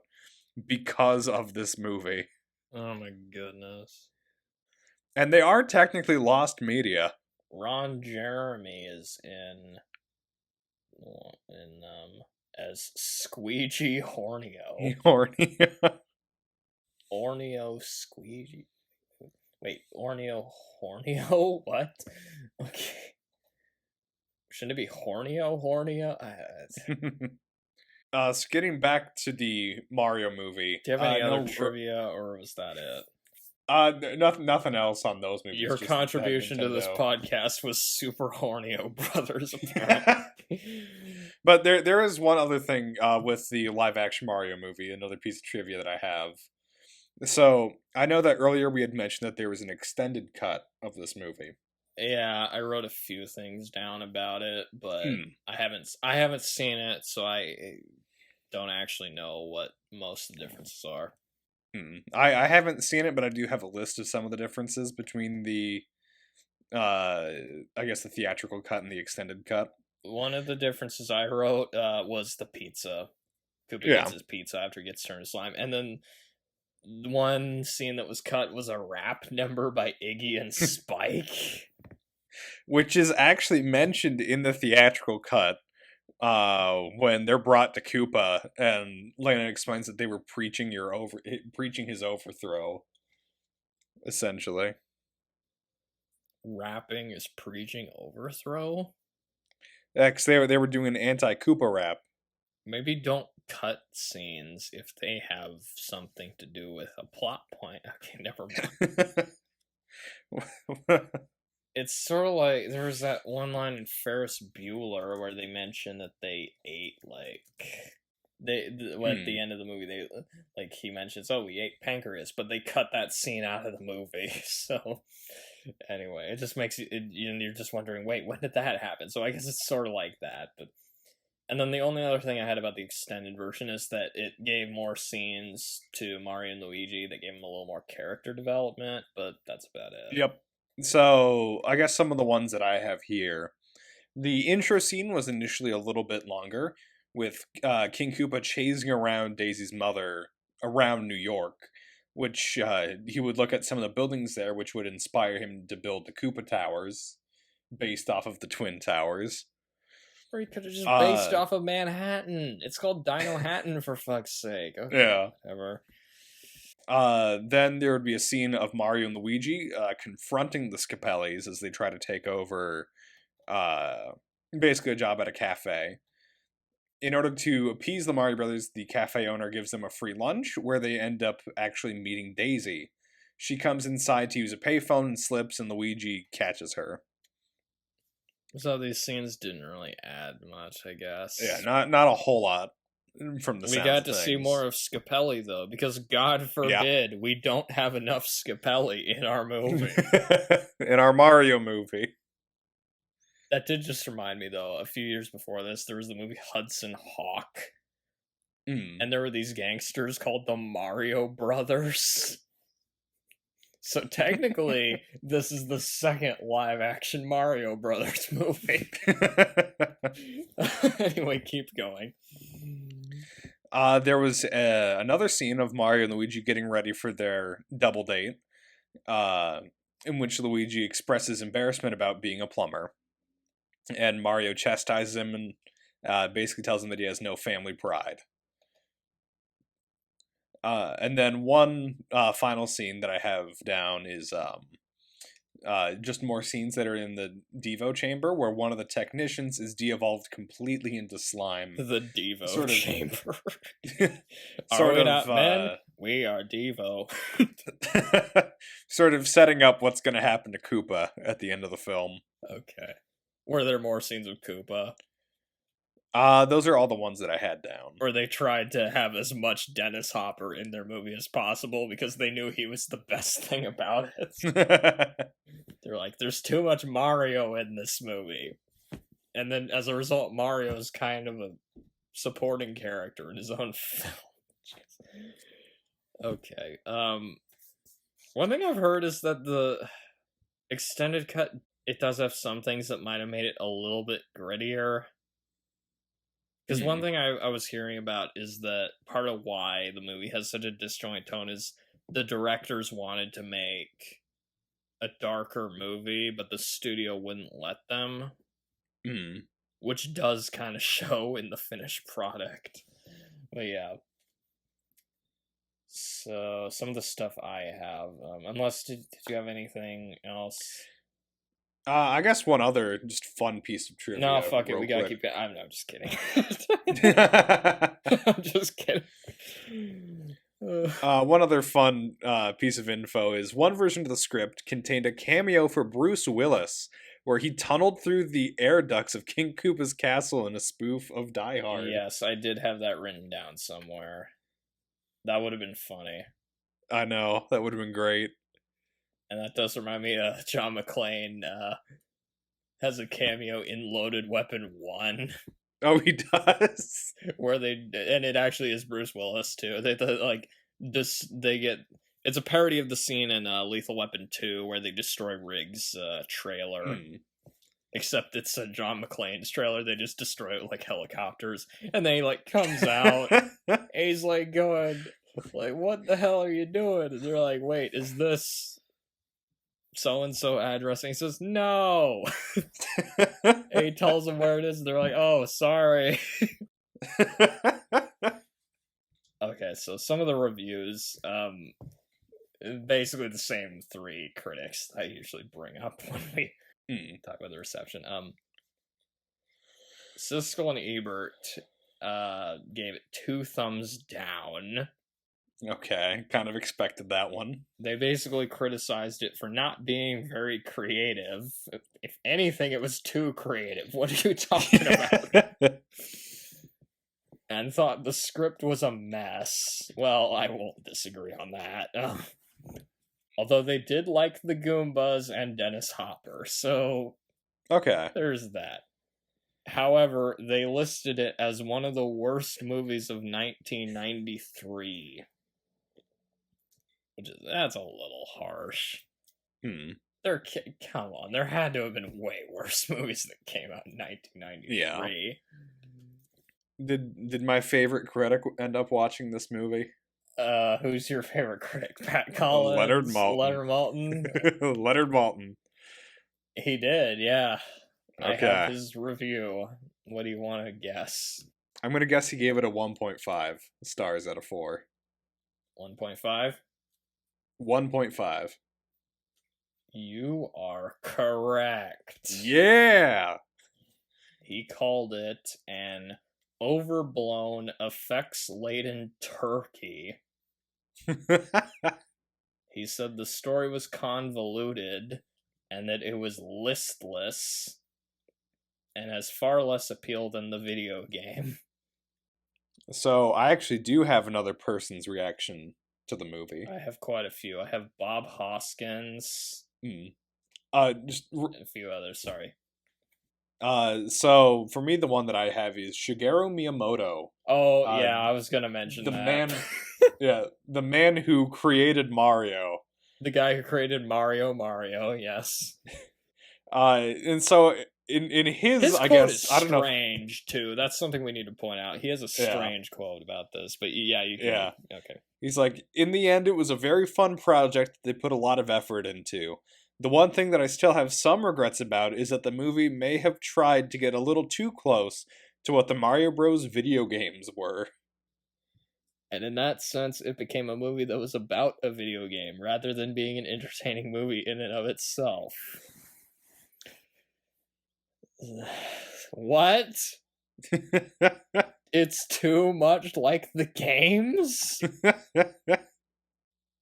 because of this movie. Oh my goodness. And they are technically lost media. Ron Jeremy is in as Squeegee Hornio. Orneo Squeegee. Wait, Orneo Hornio? What? Okay. Shouldn't it be Hornio? So getting back to the Mario movie. Do you have any other trivia, or was that it? Nothing else on those movies. Your contribution to this podcast was Super Hornio Brothers, apparently. But there is one other thing with the live action Mario movie, another piece of trivia that I have. So, I know that earlier we had mentioned that there was an extended cut of this movie. Yeah, I wrote a few things down about it, but I haven't seen it, so I don't actually know what most of the differences are. I haven't seen it, but I do have a list of some of the differences between the I guess the theatrical cut and the extended cut. One of the differences I wrote was the pizza. Koopa gets his pizza after he gets turned to slime, and then one scene that was cut was a rap number by Iggy and Spike. Which is actually mentioned in the theatrical cut when they're brought to Koopa, and Lennon explains that they were preaching his overthrow, essentially. Rapping is preaching overthrow? Yeah, because they were doing an anti-Koopa rap. Maybe don't cut scenes if they have something to do with a plot point. Okay, never mind. It's sort of like there was that one line in Ferris Bueller where they mentioned that they ate at the end of the movie he mentions, we ate pancreas, but they cut that scene out of the movie. So anyway, it just makes you're just wondering, wait, when did that happen? So I guess it's sort of like that, but. And then the only other thing I had about the extended version is that it gave more scenes to Mario and Luigi that gave them a little more character development, but that's about it. Yep. So, I guess some of the ones that I have here. The intro scene was initially a little bit longer, with King Koopa chasing around Daisy's mother around New York, which he would look at some of the buildings there, which would inspire him to build the Koopa Towers, based off of the Twin Towers. Or he could have just based off of Manhattan. It's called Dino Hatton, for fuck's sake. Okay, yeah. Whatever. Then there would be a scene of Mario and Luigi confronting the Scapellis as they try to take over basically a job at a cafe. In order to appease the Mario Brothers, the cafe owner gives them a free lunch, where they end up actually meeting Daisy. She comes inside to use a payphone and slips, and Luigi catches her. So these scenes didn't really add much, I guess. Yeah, not a whole lot from the sounds. We got to see more of Scapelli, though, because God forbid we don't have enough Scapelli in our movie. In our Mario movie. That did just remind me, though, a few years before this, there was the movie Hudson Hawk, And there were these gangsters called the Mario Brothers. So technically, this is the second live-action Mario Brothers movie. Anyway, keep going. There was another scene of Mario and Luigi getting ready for their double date, in which Luigi expresses embarrassment about being a plumber. And Mario chastises him and basically tells him that he has no family pride. And then one final scene that I have down is just more scenes that are in the Devo chamber, where one of the technicians is de-evolved completely into slime. The Devo chamber. Sort we of, not men? We are Devo. Sort of setting up what's going to happen to Koopa at the end of the film. Okay. Were there more scenes with Koopa? Those are all the ones that I had down. Or they tried to have as much Dennis Hopper in their movie as possible because they knew he was the best thing about it. They're like, there's too much Mario in this movie. And then as a result, Mario's kind of a supporting character in his own film. Okay. One thing I've heard is that the extended cut, it does have some things that might have made it a little bit grittier. Because one thing I was hearing about is that part of why the movie has such a disjointed tone is the directors wanted to make a darker movie, but the studio wouldn't let them. Which does kind of show in the finished product. But yeah. So, some of the stuff I have. Unless, did you have anything else? I guess one other just fun piece of trivia. No, fuck it. We gotta keep going. I'm just kidding. I'm just kidding. One other fun piece of info is one version of the script contained a cameo for Bruce Willis, where he tunneled through the air ducts of King Koopa's castle in a spoof of Die Hard. Yes, I did have that written down somewhere. That would have been funny. I know. That would have been great. And that does remind me of John McClane has a cameo in Loaded Weapon 1. Oh, he does? Where and it actually is Bruce Willis, too. They get... It's a parody of the scene in Lethal Weapon 2 where they destroy Riggs' trailer. Except it's a John McClane's trailer. They just destroy it with, like, helicopters. And then he, like, comes out. And he's, like, going, like, what the hell are you doing? And they're like, wait, is this so-and-so address? And he says, no! And he tells them where it is. And they're like, oh, sorry. Okay, so some of the reviews, basically the same three critics I usually bring up when we talk about the reception. Siskel and Ebert gave it 2 thumbs down. Okay, kind of expected that one. They basically criticized it for not being very creative. If anything, it was too creative. What are you talking about? And thought the script was a mess. Well, I won't disagree on that. Although they did like the Goombas and Dennis Hopper, so okay, there's that. However, they listed it as one of the worst movies of 1993. That's a little harsh. Come on, there had to have been way worse movies that came out in 1993. Yeah. Did my favorite critic end up watching this movie? Who's your favorite critic? Pat Collins? Leonard Maltin. Leonard Maltin? Leonard Maltin. He did, yeah. Okay. I have his review. What do you want to guess? I'm going to guess he gave it a 1.5 stars out of 4. 1.5? 1.5. You are correct. Yeah! He called it an overblown, effects-laden turkey. He said the story was convoluted and that it was listless and has far less appeal than the video game. So, I actually do have another person's reaction to the movie. I have quite a few. I have Bob Hoskins. Just a few others, sorry. So for me, the one that I have is Shigeru Miyamoto. Oh, yeah, I was gonna mention the that. man, yeah, the man who created Mario. The guy who created Mario, yes. And so in his I quote guess is I don't know. strange too. That's something we need to point out. He has a strange quote about this, but yeah, you can. Yeah. Okay. He's like, in the end, it was a very fun project that they put a lot of effort into. The one thing that I still have some regrets about is that the movie may have tried to get a little too close to what the Mario Bros. Video games were. And in that sense, it became a movie that was about a video game rather than being an entertaining movie in and of itself. What? It's too much like the games?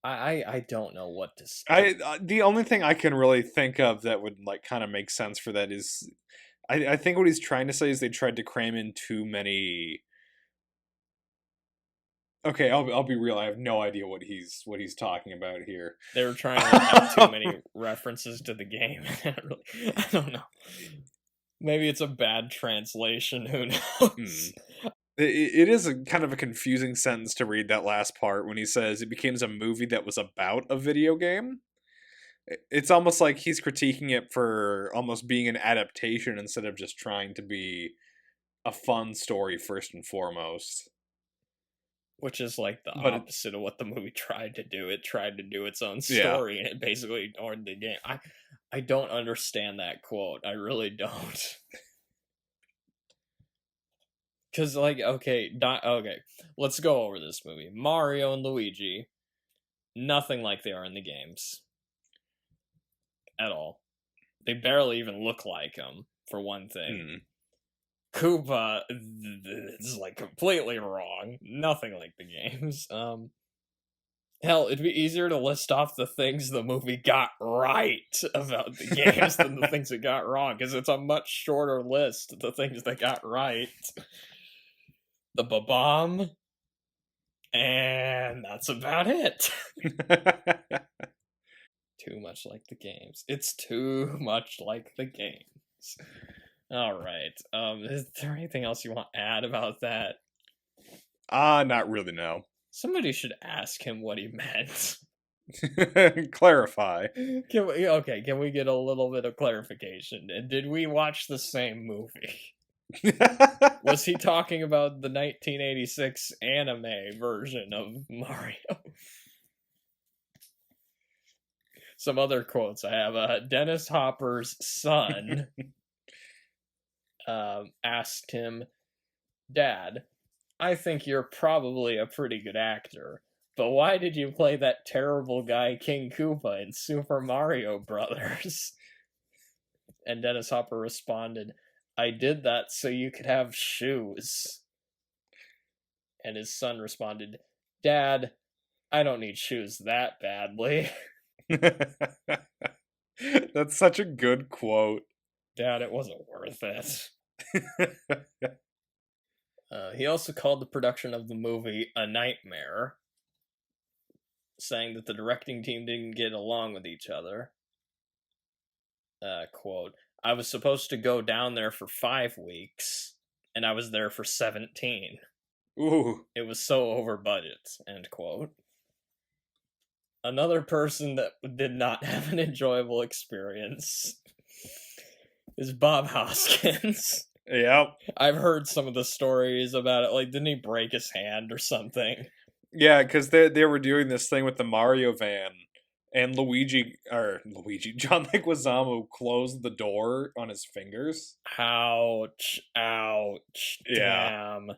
I don't know what to say. The only thing I can really think of that would like kind of make sense for that is I think what he's trying to say is they tried to cram in too many. Okay, I'll be real. I have no idea what he's talking about here. They were trying to have too many references to the game. I don't know. Maybe it's a bad translation. Who knows? It is a kind of a confusing sentence to read, that last part when he says it became a movie that was about a video game. It's almost like he's critiquing it for almost being an adaptation instead of just trying to be a fun story first and foremost. Which is like the opposite of what the movie tried to do. It tried to do its own story, and it basically ignored the game. I don't understand that quote. I really don't. Because, like, okay, let's go over this movie. Mario and Luigi, nothing like they are in the games. At all. They barely even look like them, for one thing. Koopa is, like, completely wrong. Nothing like the games. Hell, it'd be easier to list off the things the movie got right about the games than the things it got wrong, because it's a much shorter list of the things they got right. The Ba-Bomb, and that's about it. Too much like the games. It's too much like the games. Alright, is there anything else you want to add about that? Not really, no. Somebody should ask him what he meant. Clarify. Can we get a little bit of clarification? Did we watch the same movie? Was he talking about the 1986 anime version of Mario? Some other quotes I have. Dennis Hopper's son asked him, "Dad, I think you're probably a pretty good actor, but why did you play that terrible guy King Koopa in Super Mario Brothers?" And Dennis Hopper responded, "I did that so you could have shoes." And his son responded, "Dad, I don't need shoes that badly." That's such a good quote. Dad, it wasn't worth it. He also called the production of the movie a nightmare, saying that the directing team didn't get along with each other. Quote, "I was supposed to go down there for 5 weeks, and I was there for 17. Ooh. It was so over budget," end quote. Another person that did not have an enjoyable experience is Bob Hoskins. Yep. I've heard some of the stories about it. Like, didn't he break his hand or something? Yeah, because they were doing this thing with the Mario van, and John Leguizamo closed the door on his fingers. Ouch. Yeah. Damn.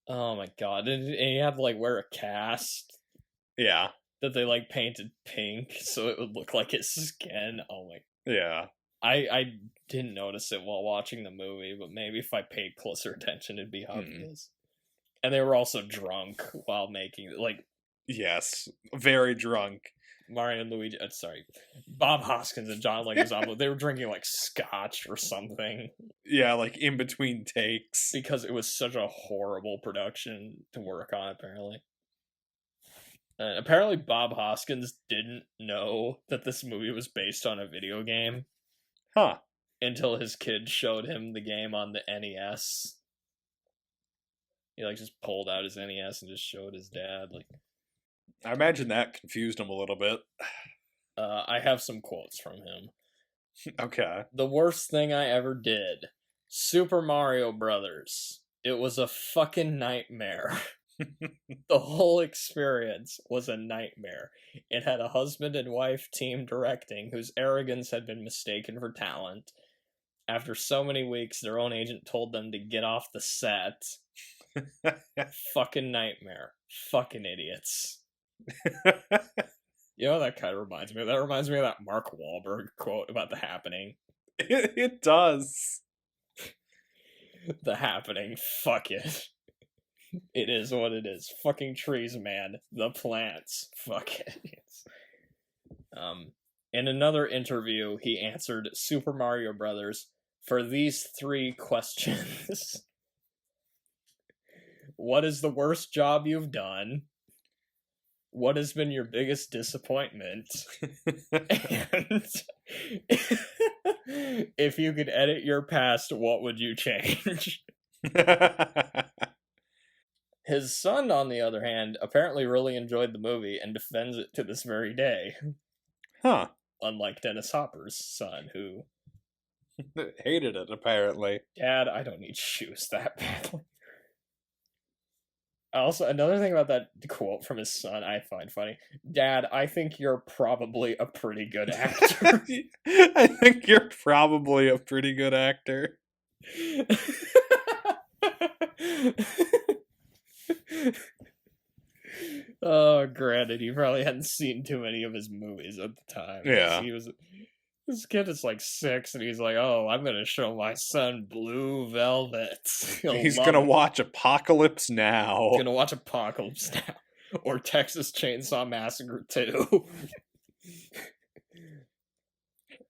Oh my god. And he had to, like, wear a cast. Yeah. That they, like, painted pink so it would look like his skin. Oh my. Yeah. I didn't notice it while watching the movie, but maybe if I paid closer attention, it'd be obvious. And they were also drunk while making it. Like, yes, very drunk. Mario and Luigi, Bob Hoskins and John Leguizamo, they were drinking, like, scotch or something. Yeah, like, in between takes. Because it was such a horrible production to work on, apparently. Apparently Bob Hoskins didn't know that this movie was based on a video game. Huh. until his kid showed him the game on the NES. He like just pulled out his NES and just showed his dad. Like, I imagine that confused him a little bit. I have some quotes from him. Okay. The worst thing I ever did. Super Mario Brothers. It was a fucking nightmare. The whole experience was a nightmare. It had a husband and wife team directing whose arrogance had been mistaken for talent. After so many weeks, their own agent told them to get off the set. Fucking nightmare. Fucking idiots. You know what that kind of reminds me of? That reminds me of that Mark Wahlberg quote about The Happening. It does. The Happening. Fuck it. It is what it is. Fucking trees, man. The plants. Fuck it. In another interview, he answered Super Mario Brothers for these 3 questions. What is the worst job you've done? What has been your biggest disappointment? And if you could edit your past, what would you change? His son, on the other hand, apparently really enjoyed the movie and defends it to this very day. Huh. Unlike Dennis Hopper's son, who hated it, apparently. Dad, I don't need shoes that badly. Also, another thing about that quote from his son I find funny. Dad, I think you're probably a pretty good actor. I think you're probably a pretty good actor. Oh, granted, he probably hadn't seen too many of his movies at the time. Yeah. This kid is like 6, and he's like, oh, I'm going to show my son Blue Velvet. He's going to watch Apocalypse Now. He's going to watch Apocalypse Now. Or Texas Chainsaw Massacre 2.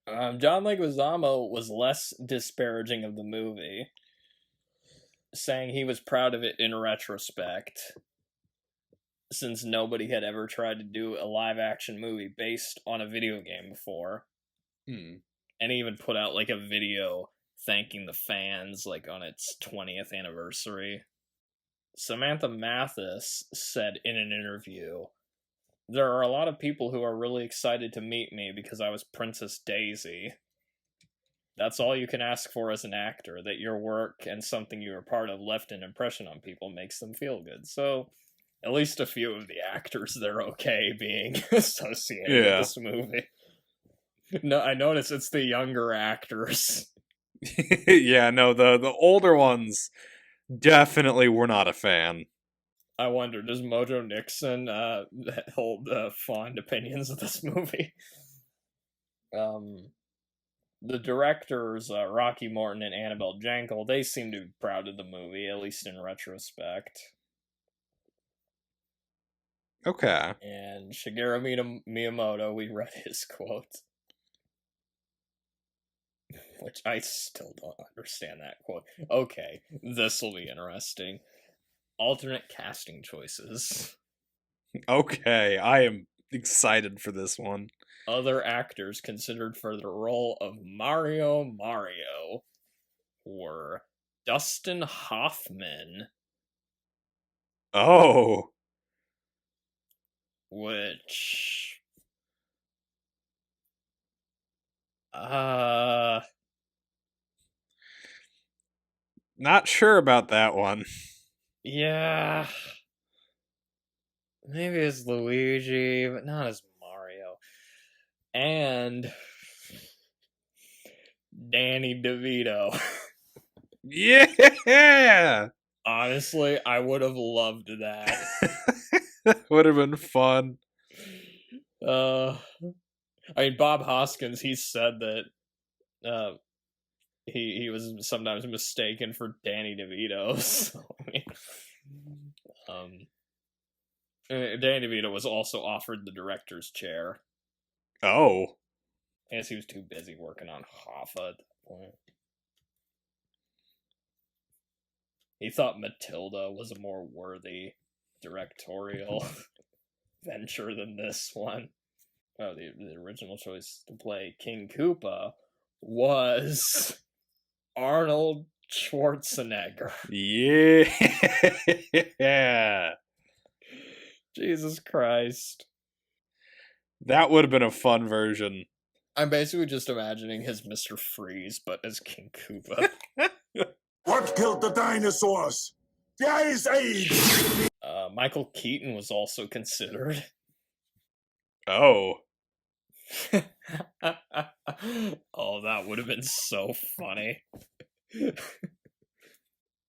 John Leguizamo was less disparaging of the movie, saying he was proud of it in retrospect, since nobody had ever tried to do a live-action movie based on a video game before. And he even put out like a video thanking the fans like on its 20th anniversary. Samantha Mathis said in an interview, "There are a lot of people who are really excited to meet me because I was Princess Daisy. That's all you can ask for as an actor, that your work and something you were part of left an impression on people makes them feel good." So at least a few of the actors, they're okay being associated with this movie. No, I notice it's the younger actors. Yeah, no, the older ones definitely were not a fan. I wonder, does Mojo Nixon hold fond opinions of this movie? The directors, Rocky Morton and Annabelle Jankel, they seem to be proud of the movie, at least in retrospect. Okay. And Shigeru Miyamoto, we read his quote. Which I still don't understand that quote. Okay, this will be interesting. Alternate casting choices. Okay, I am excited for this one. Other actors considered for the role of Mario were Dustin Hoffman. Oh. Which... Not sure about that one. Yeah. Maybe it's Luigi, but not as Mario. And Danny DeVito. Yeah! Honestly, I would have loved that. That would have been fun. I mean, Bob Hoskins, he said that he was sometimes mistaken for Danny DeVito. So, I mean, Danny DeVito was also offered the director's chair. Oh. I guess he was too busy working on Hoffa at that point. He thought Matilda was a more worthy directorial venture than this one. Oh, the original choice to play King Koopa was Arnold Schwarzenegger. Yeah. Jesus Christ. That would have been a fun version. I'm basically just imagining his Mr. Freeze, but as King Koopa. What killed the dinosaurs? The Ice Age! Michael Keaton was also considered. Oh. Oh, that would have been so funny.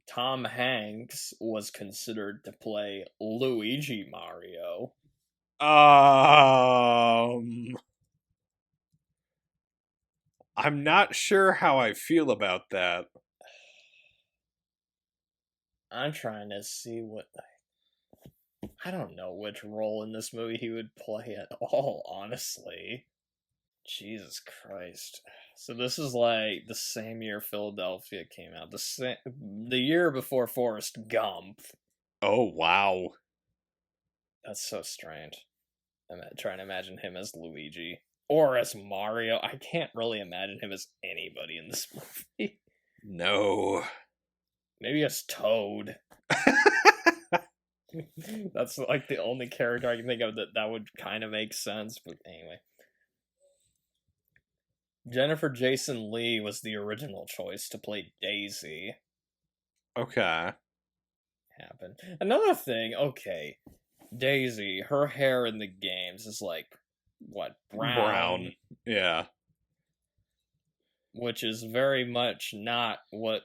Tom Hanks was considered to play Luigi Mario. I'm not sure how I feel about that. I'm trying to see what... I don't know which role in this movie he would play at all, honestly. Jesus Christ. So this is like the same year Philadelphia came out. The year before Forrest Gump. Oh, wow. That's so strange. I'm trying to imagine him as Luigi. Or as Mario. I can't really imagine him as anybody in this movie. No. Maybe as Toad. That's like the only character I can think of that would kind of make sense, but anyway. Jennifer Jason Leigh was the original choice to play Daisy. Okay. Happened. Another thing, okay. Daisy, her hair in the games is like, what, brown? Yeah. Which is very much not what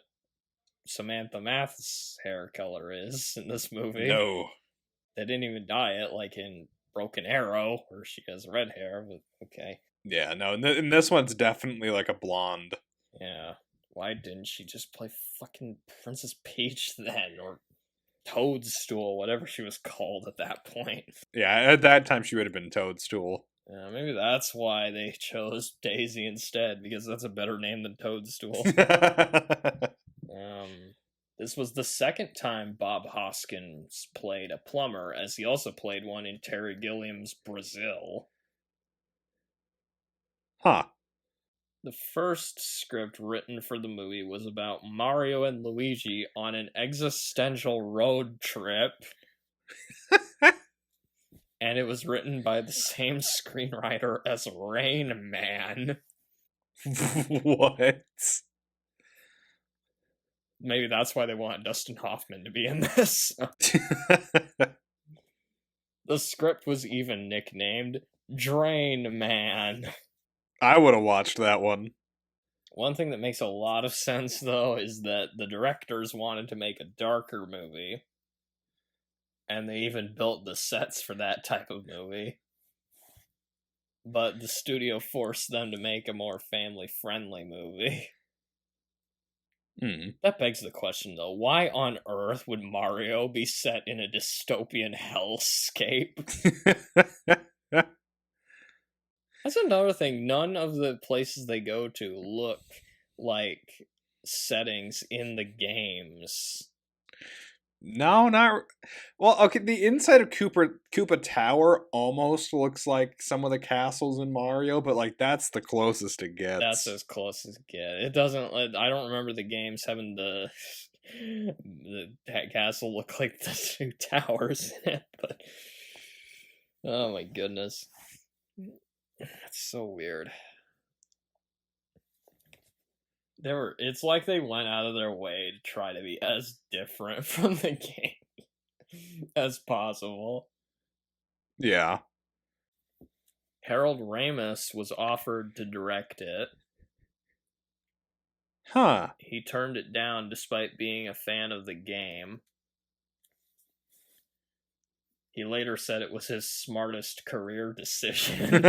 Samantha Math's hair color is in this movie. No. They didn't even dye it like in Broken Arrow, where she has red hair, but okay. Yeah, no, and this one's definitely like a blonde. Yeah. Why didn't she just play fucking Princess Peach then? Or Toadstool, whatever she was called at that point. Yeah, at that time she would have been Toadstool. Maybe that's why they chose Daisy instead, because that's a better name than Toadstool. This was the second time Bob Hoskins played a plumber, as he also played one in Terry Gilliam's Brazil. Huh. The first script written for the movie was about Mario and Luigi on an existential road trip. And it was written by the same screenwriter as Rain Man. What? Maybe that's why they want Dustin Hoffman to be in this. The script was even nicknamed Drain Man. I would have watched that one. One thing that makes a lot of sense, though, is that the directors wanted to make a darker movie. And they even built the sets for that type of movie. But the studio forced them to make a more family-friendly movie. That begs the question, though. Why on earth would Mario be set in a dystopian hellscape? That's another thing. None of the places they go to look like settings in the games. No, not... Well, okay, the inside of Koopa Tower almost looks like some of the castles in Mario, but, like, that's the closest it gets. That's as close as it gets. It doesn't... I don't remember the games having the castle look like the two towers in it, but... Oh my goodness. That's so weird. It's like they went out of their way to try to be as different from the game as possible. Yeah. Harold Ramis was offered to direct it. Huh. He turned it down despite being a fan of the game. He later said it was his smartest career decision.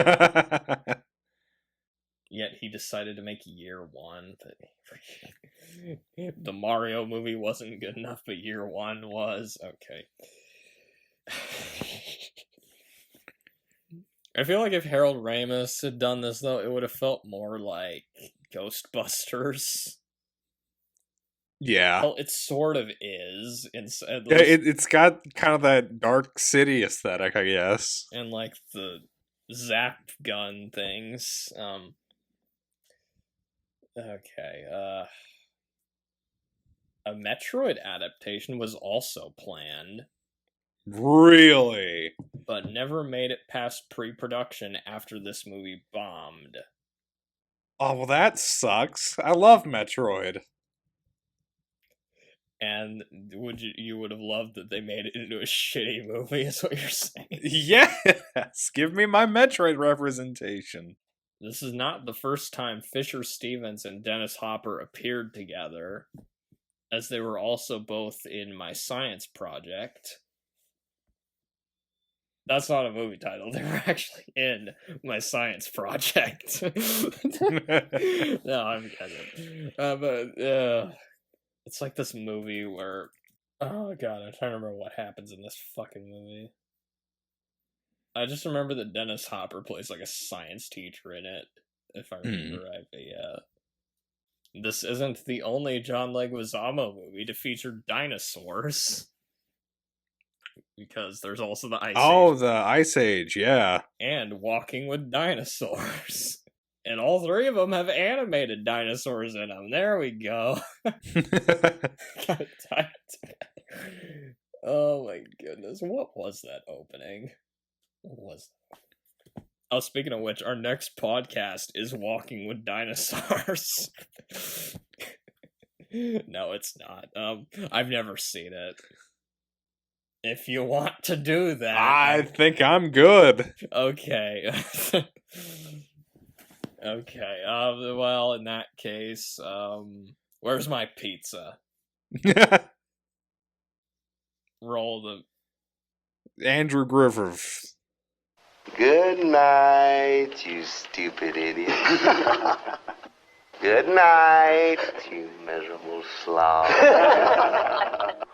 Yet he decided to make Year One. But the Mario movie wasn't good enough, but Year One was. Okay. I feel like if Harold Ramis had done this, though, it would have felt more like Ghostbusters. Yeah. Well, it sort of is. It's got kind of that Dark City aesthetic, I guess. And, like, the zap gun things. Okay, a Metroid adaptation was also planned, Really? but never made it past pre-production after this movie bombed. Oh, well, that sucks. I love Metroid. And you would have loved that they made it into a shitty movie, is what you're saying? Yes! Give me my Metroid representation. This is not the first time Fisher Stevens and Dennis Hopper appeared together, as they were also both in My Science Project. That's not a movie title. They were actually in My Science Project. No, I'm kidding. It's like this movie where... Oh god, I'm trying to remember what happens in this fucking movie. I just remember that Dennis Hopper plays like a science teacher in it, if I remember right, but yeah. This isn't the only John Leguizamo movie to feature dinosaurs. Because there's also the Ice Age. Oh, the Ice Age, yeah. And Walking with Dinosaurs. And all three of them have animated dinosaurs in them. There we go. God damn it. Oh my goodness. What was that opening? What was that? Oh, speaking of which, our next podcast is Walking with Dinosaurs. No, it's not. I've never seen it. If you want to do that... I think I'm good. Okay. Okay, well, in that case, where's my pizza? Roll the... Andrew Griffith. Good night, you stupid idiot. Good night, you miserable slob.